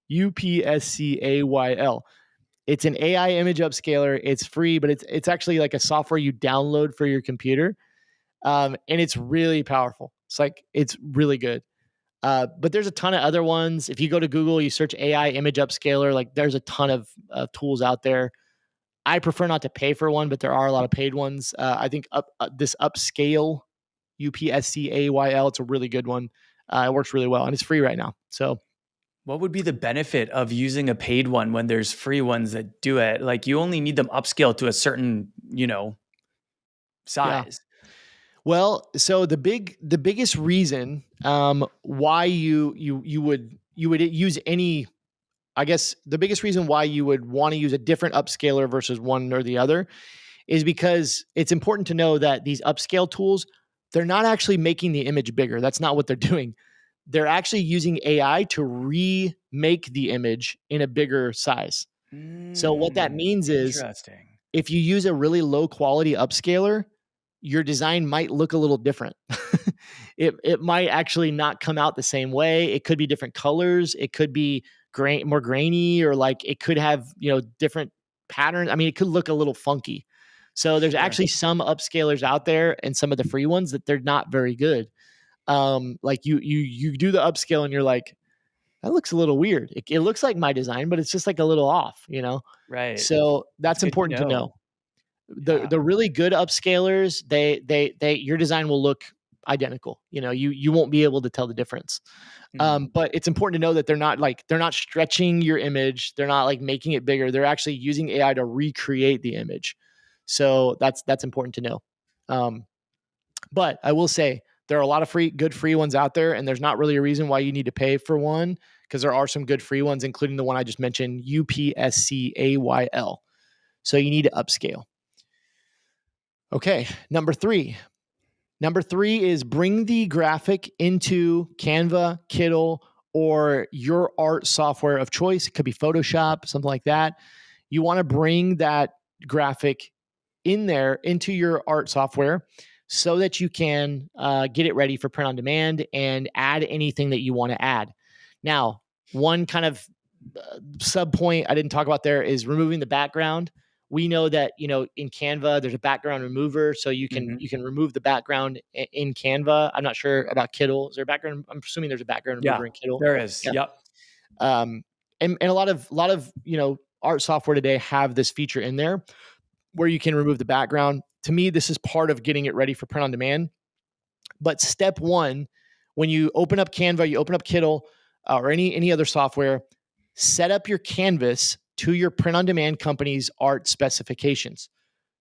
Upscayl. It's an AI image upscaler. It's free, but it's actually like a software you download for your computer. And it's really powerful. It's really good. But there's a ton of other ones. If you go to Google, you search AI image upscaler, like there's a ton of tools out there. I prefer not to pay for one, but there are a lot of paid ones. I think this Upscale, Upscayl, it's a really good one. It works really well, and it's free right now. So what would be the benefit of using a paid one when there's free ones that do it? Like you only need them upscale to a certain, size. Yeah. Well, so the biggest reason why you would use any, I guess the biggest reason why you would want to use a different upscaler versus one or the other is because it's important to know that these upscale tools, they're not actually making the image bigger. That's not what they're doing. They're actually using AI to remake the image in a bigger size. So what that means is Interesting. if you use a really low quality upscaler, your design might look a little different. It might actually not come out the same way. It could be different colors. It could be more grainy, or like it could have, different patterns. I mean, it could look a little funky. So there's Sure. actually some upscalers out there, and some of the free ones that they're not very good. Like you do the upscale and you're like, that looks a little weird. It looks like my design, but it's just like a little off, Right. So that's good to important to know. know. The Yeah. the really good upscalers, they your design will look identical. You won't be able to tell the difference. But it's important to know that they're not stretching your image. They're not like making it bigger. They're actually using AI to recreate the image. So that's important to know. But I will say there are a lot of good free ones out there, and there's not really a reason why you need to pay for one, because there are some good free ones, including the one I just mentioned, Upscayl. So you need to upscale. Okay, number three. Number three is bring the graphic into Canva, Kittl, or your art software of choice. It could be Photoshop, something like that. You want to bring that graphic in there into your art software so that you can get it ready for print on demand and add anything that you want to add. Now, one kind of sub point I didn't talk about there is removing the background. We know that in Canva there's a background remover, so you can remove the background in Canva. I'm not sure about Kittl. Is there a background? I'm assuming there's a background remover in Kittl. There is. Yeah. Yep. And a lot of art software today have this feature in there where you can remove the background. To me, this is part of getting it ready for print on demand. But step one, when you open up Canva, you open up Kittl or any other software, set up your canvas to your print on demand company's art specifications.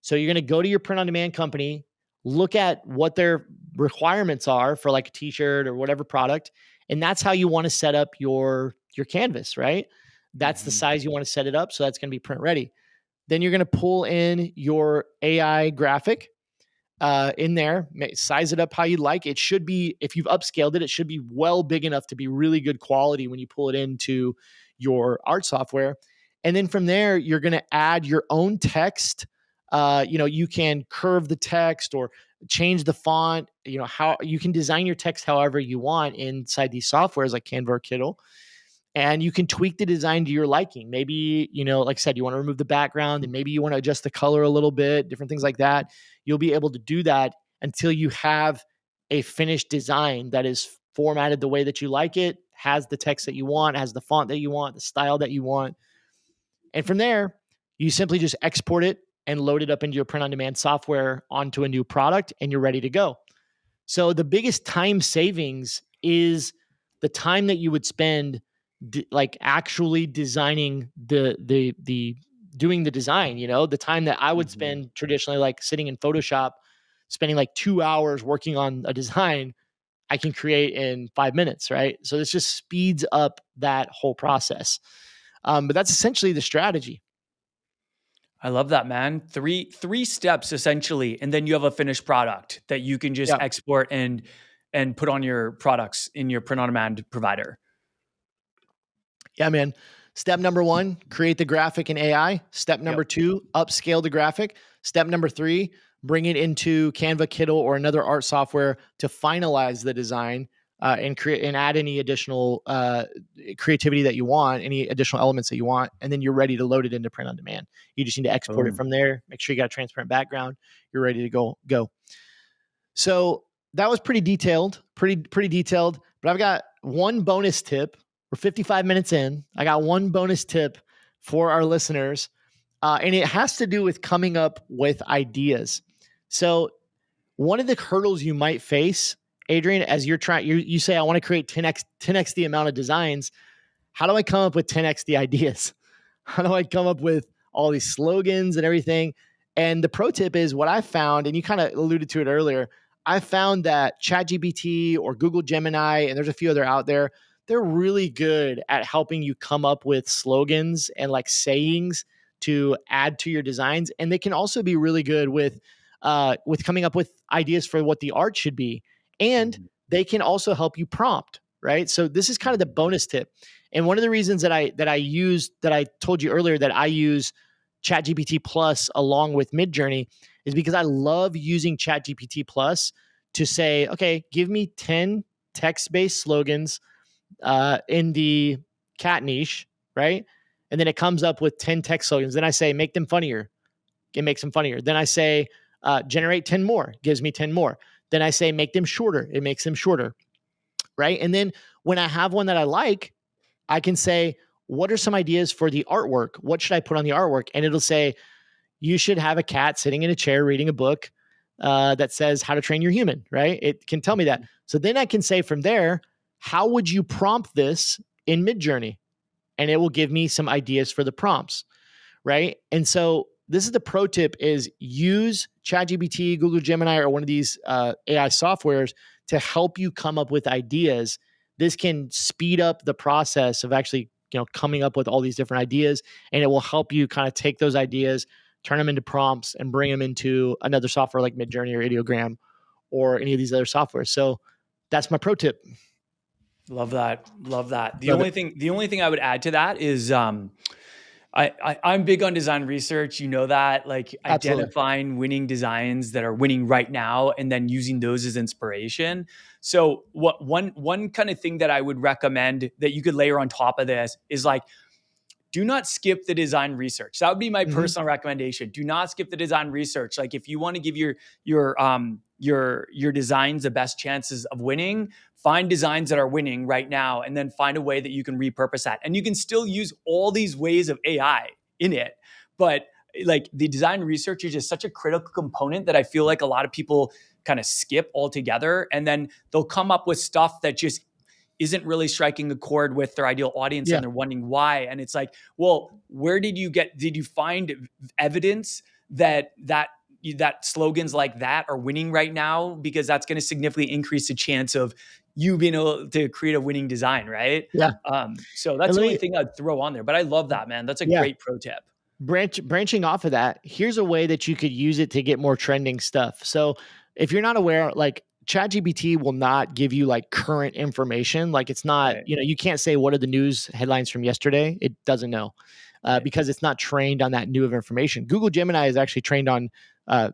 So you're going to go to your print on demand company, look at what their requirements are for like a t-shirt or whatever product, and that's how you want to set up your canvas, right? That's the size you want to set it up, so that's going to be print ready. Then you're going to pull in your AI graphic in there, size it up how you like. It should be, if you've upscaled it, it should be well big enough to be really good quality when you pull it into your art software. And then from there, you're going to add your own text. You can curve the text or change the font. How you can design your text however you want inside these softwares like Canva or Kittl. And you can tweak the design to your liking. Maybe, like I said, you want to remove the background, and maybe you want to adjust the color a little bit, different things like that. You'll be able to do that until you have a finished design that is formatted the way that you like it, has the text that you want, has the font that you want, the style that you want. And from there, you simply just export it and load it up into your print on demand software onto a new product, and you're ready to go. So the biggest time savings is the time that you would spend like actually designing the doing the design. The time that I would spend traditionally like sitting in Photoshop, spending like 2 hours working on a design, I can create in 5 minutes, right? So this just speeds up that whole process. But that's essentially the strategy. I love that, man. Three steps essentially, and then you have a finished product that you can just Yeah. export and put on your products in your print on demand provider. Yeah, man. Step number 1, create the graphic in AI. Step number Yep. 2, upscale the graphic. Step number 3, bring it into Canva, Kittl, or another art software to finalize the design and create and add any additional creativity that you want, any additional elements that you want, and then you're ready to load it into print on demand. You just need to export it Boom. from there. Make sure you got a transparent background. You're ready to go. So that was pretty detailed, pretty detailed. But I've got one bonus tip. We're 55 minutes in. I got one bonus tip for our listeners, and it has to do with coming up with ideas. So one of the hurdles you might face, Adrian, as you're trying, you say, I want to create 10x the amount of designs. How do I come up with 10x the ideas? How do I come up with all these slogans and everything? And the pro tip is what I found, and you kind of alluded to it earlier. I found that ChatGPT or Google Gemini, and there's a few other out there, they're really good at helping you come up with slogans and like sayings to add to your designs. And they can also be really good with coming up with ideas for what the art should be. And they can also help you prompt, right? So this is kind of the bonus tip. And one of the reasons that I told you earlier that I use ChatGPT Plus along with Midjourney is because I love using ChatGPT Plus to say, okay, give me 10 text-based slogans in the cat niche, right? And then it comes up with 10 text slogans. Then I say, make them funnier. It makes them funnier. Then I say, generate 10 more, gives me 10 more. Then I say, make them shorter. It makes them shorter, right? And then when I have one that I like, I can say, what are some ideas for the artwork? What should I put on the artwork? And it'll say, you should have a cat sitting in a chair reading a book that says how to train your human, right? It can tell me that. So then I can say from there, how would you prompt this in Midjourney? And it will give me some ideas for the prompts, right? And so this is the pro tip is use ChatGPT, Google Gemini, or one of these AI softwares to help you come up with ideas. This can speed up the process of actually, coming up with all these different ideas, and it will help you kind of take those ideas, turn them into prompts, and bring them into another software like Midjourney or Ideogram or any of these other softwares. So that's my pro tip. Love that. The Love only thing I would add to that is I'm big on design research. You know that, like Absolutely. identifying winning designs that are winning right now and then using those as inspiration. So one kind of thing that I would recommend that you could layer on top of this is like, do not skip the design research. That would be my personal recommendation. Do not skip the design research. Like if you want to give your designs the best chances of winning, find designs that are winning right now, and then find a way that you can repurpose that. And you can still use all these ways of AI in it, but like the design research is just such a critical component that I feel like a lot of people kind of skip altogether, and then they'll come up with stuff that just isn't really striking a chord with their ideal audience, and they're wondering why. And it's like, well, where did you find evidence that slogans like that are winning right now? Because that's going to significantly increase the chance of you being able to create a winning design, right? Yeah. So that's the only thing I'd throw on there. But I love that, man. That's a great pro tip. Branching off of that, here's a way that you could use it to get more trending stuff. So if you're not aware, like ChatGPT will not give you like current information. Like it's not, Right. you can't say what are the news headlines from yesterday. It doesn't know because it's not trained on that new of information. Google Gemini is actually trained on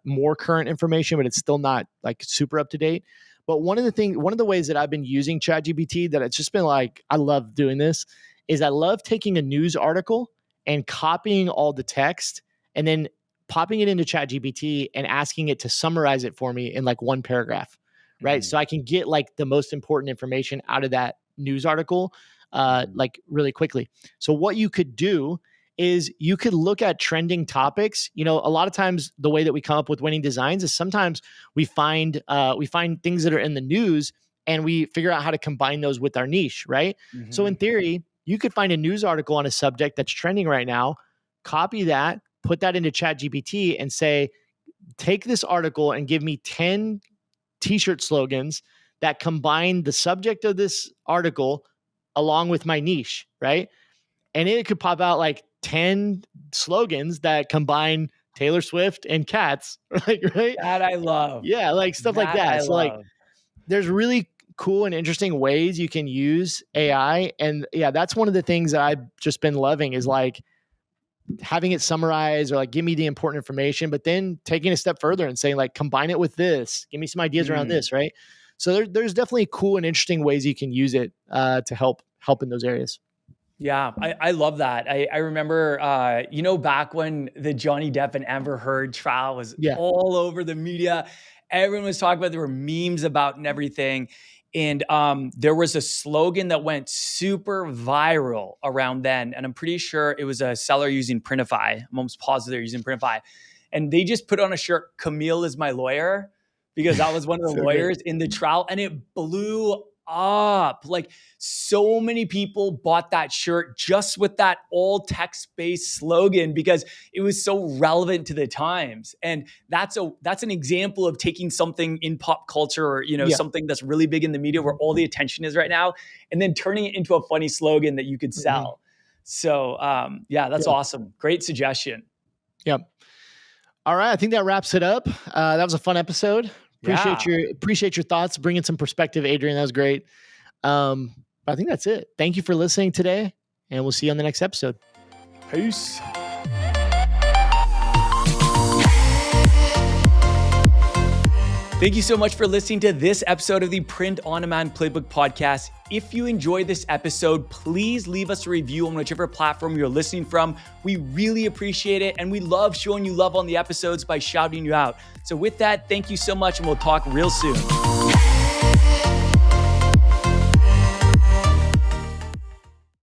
more current information, but it's still not like super up to date. But one of the ways that I've been using ChatGPT that it's just been like, I love doing this is I love taking a news article and copying all the text and then popping it into ChatGPT and asking it to summarize it for me in like one paragraph, right? So I can get like the most important information out of that news article like really quickly. So what you could do is you could look at trending topics. A lot of times the way that we come up with winning designs is sometimes we find things that are in the news and we figure out how to combine those with our niche, right? So in theory, you could find a news article on a subject that's trending right now, copy that, put that into ChatGPT and say, take this article and give me 10 t-shirt slogans that combine the subject of this article along with my niche, right? And it could pop out like 10 slogans that combine Taylor Swift and cats, right? That I love. Yeah, like stuff like That that. I So like love. there's really cool and interesting ways you can use AI. And yeah, that's one of the things that I've just been loving is like having it summarize or like give me the important information, but then taking a step further and saying like, combine it with this, give me some ideas around this. Right. So there's definitely cool and interesting ways you can use it to help in those areas. Yeah, I love that. I remember, back when the Johnny Depp and Amber Heard trial was all over the media, everyone was talking about, there were memes about and everything. And there was a slogan that went super viral around then. And I'm pretty sure it was a seller using Printify. I'm almost positive they're using Printify. And they just put on a shirt, "Camille is my lawyer," because that was one of the lawyers in the trial. And it blew up. Like, so many people bought that shirt just with that all text-based slogan because it was so relevant to the times. And that's an example of taking something in pop culture or, something that's really big in the media where all the attention is right now, and then turning it into a funny slogan that you could sell. So that's awesome. Great suggestion. Yep. All right. I think that wraps it up. That was a fun episode. Appreciate your thoughts, bringing some perspective, Adrian. That was great. I think that's it. Thank you for listening today, and we'll see you on the next episode. Peace. Thank you so much for listening to this episode of the Print on Demand Playbook Podcast. If you enjoyed this episode, please leave us a review on whichever platform you're listening from. We really appreciate it, and we love showing you love on the episodes by shouting you out. So with that, thank you so much, and we'll talk real soon.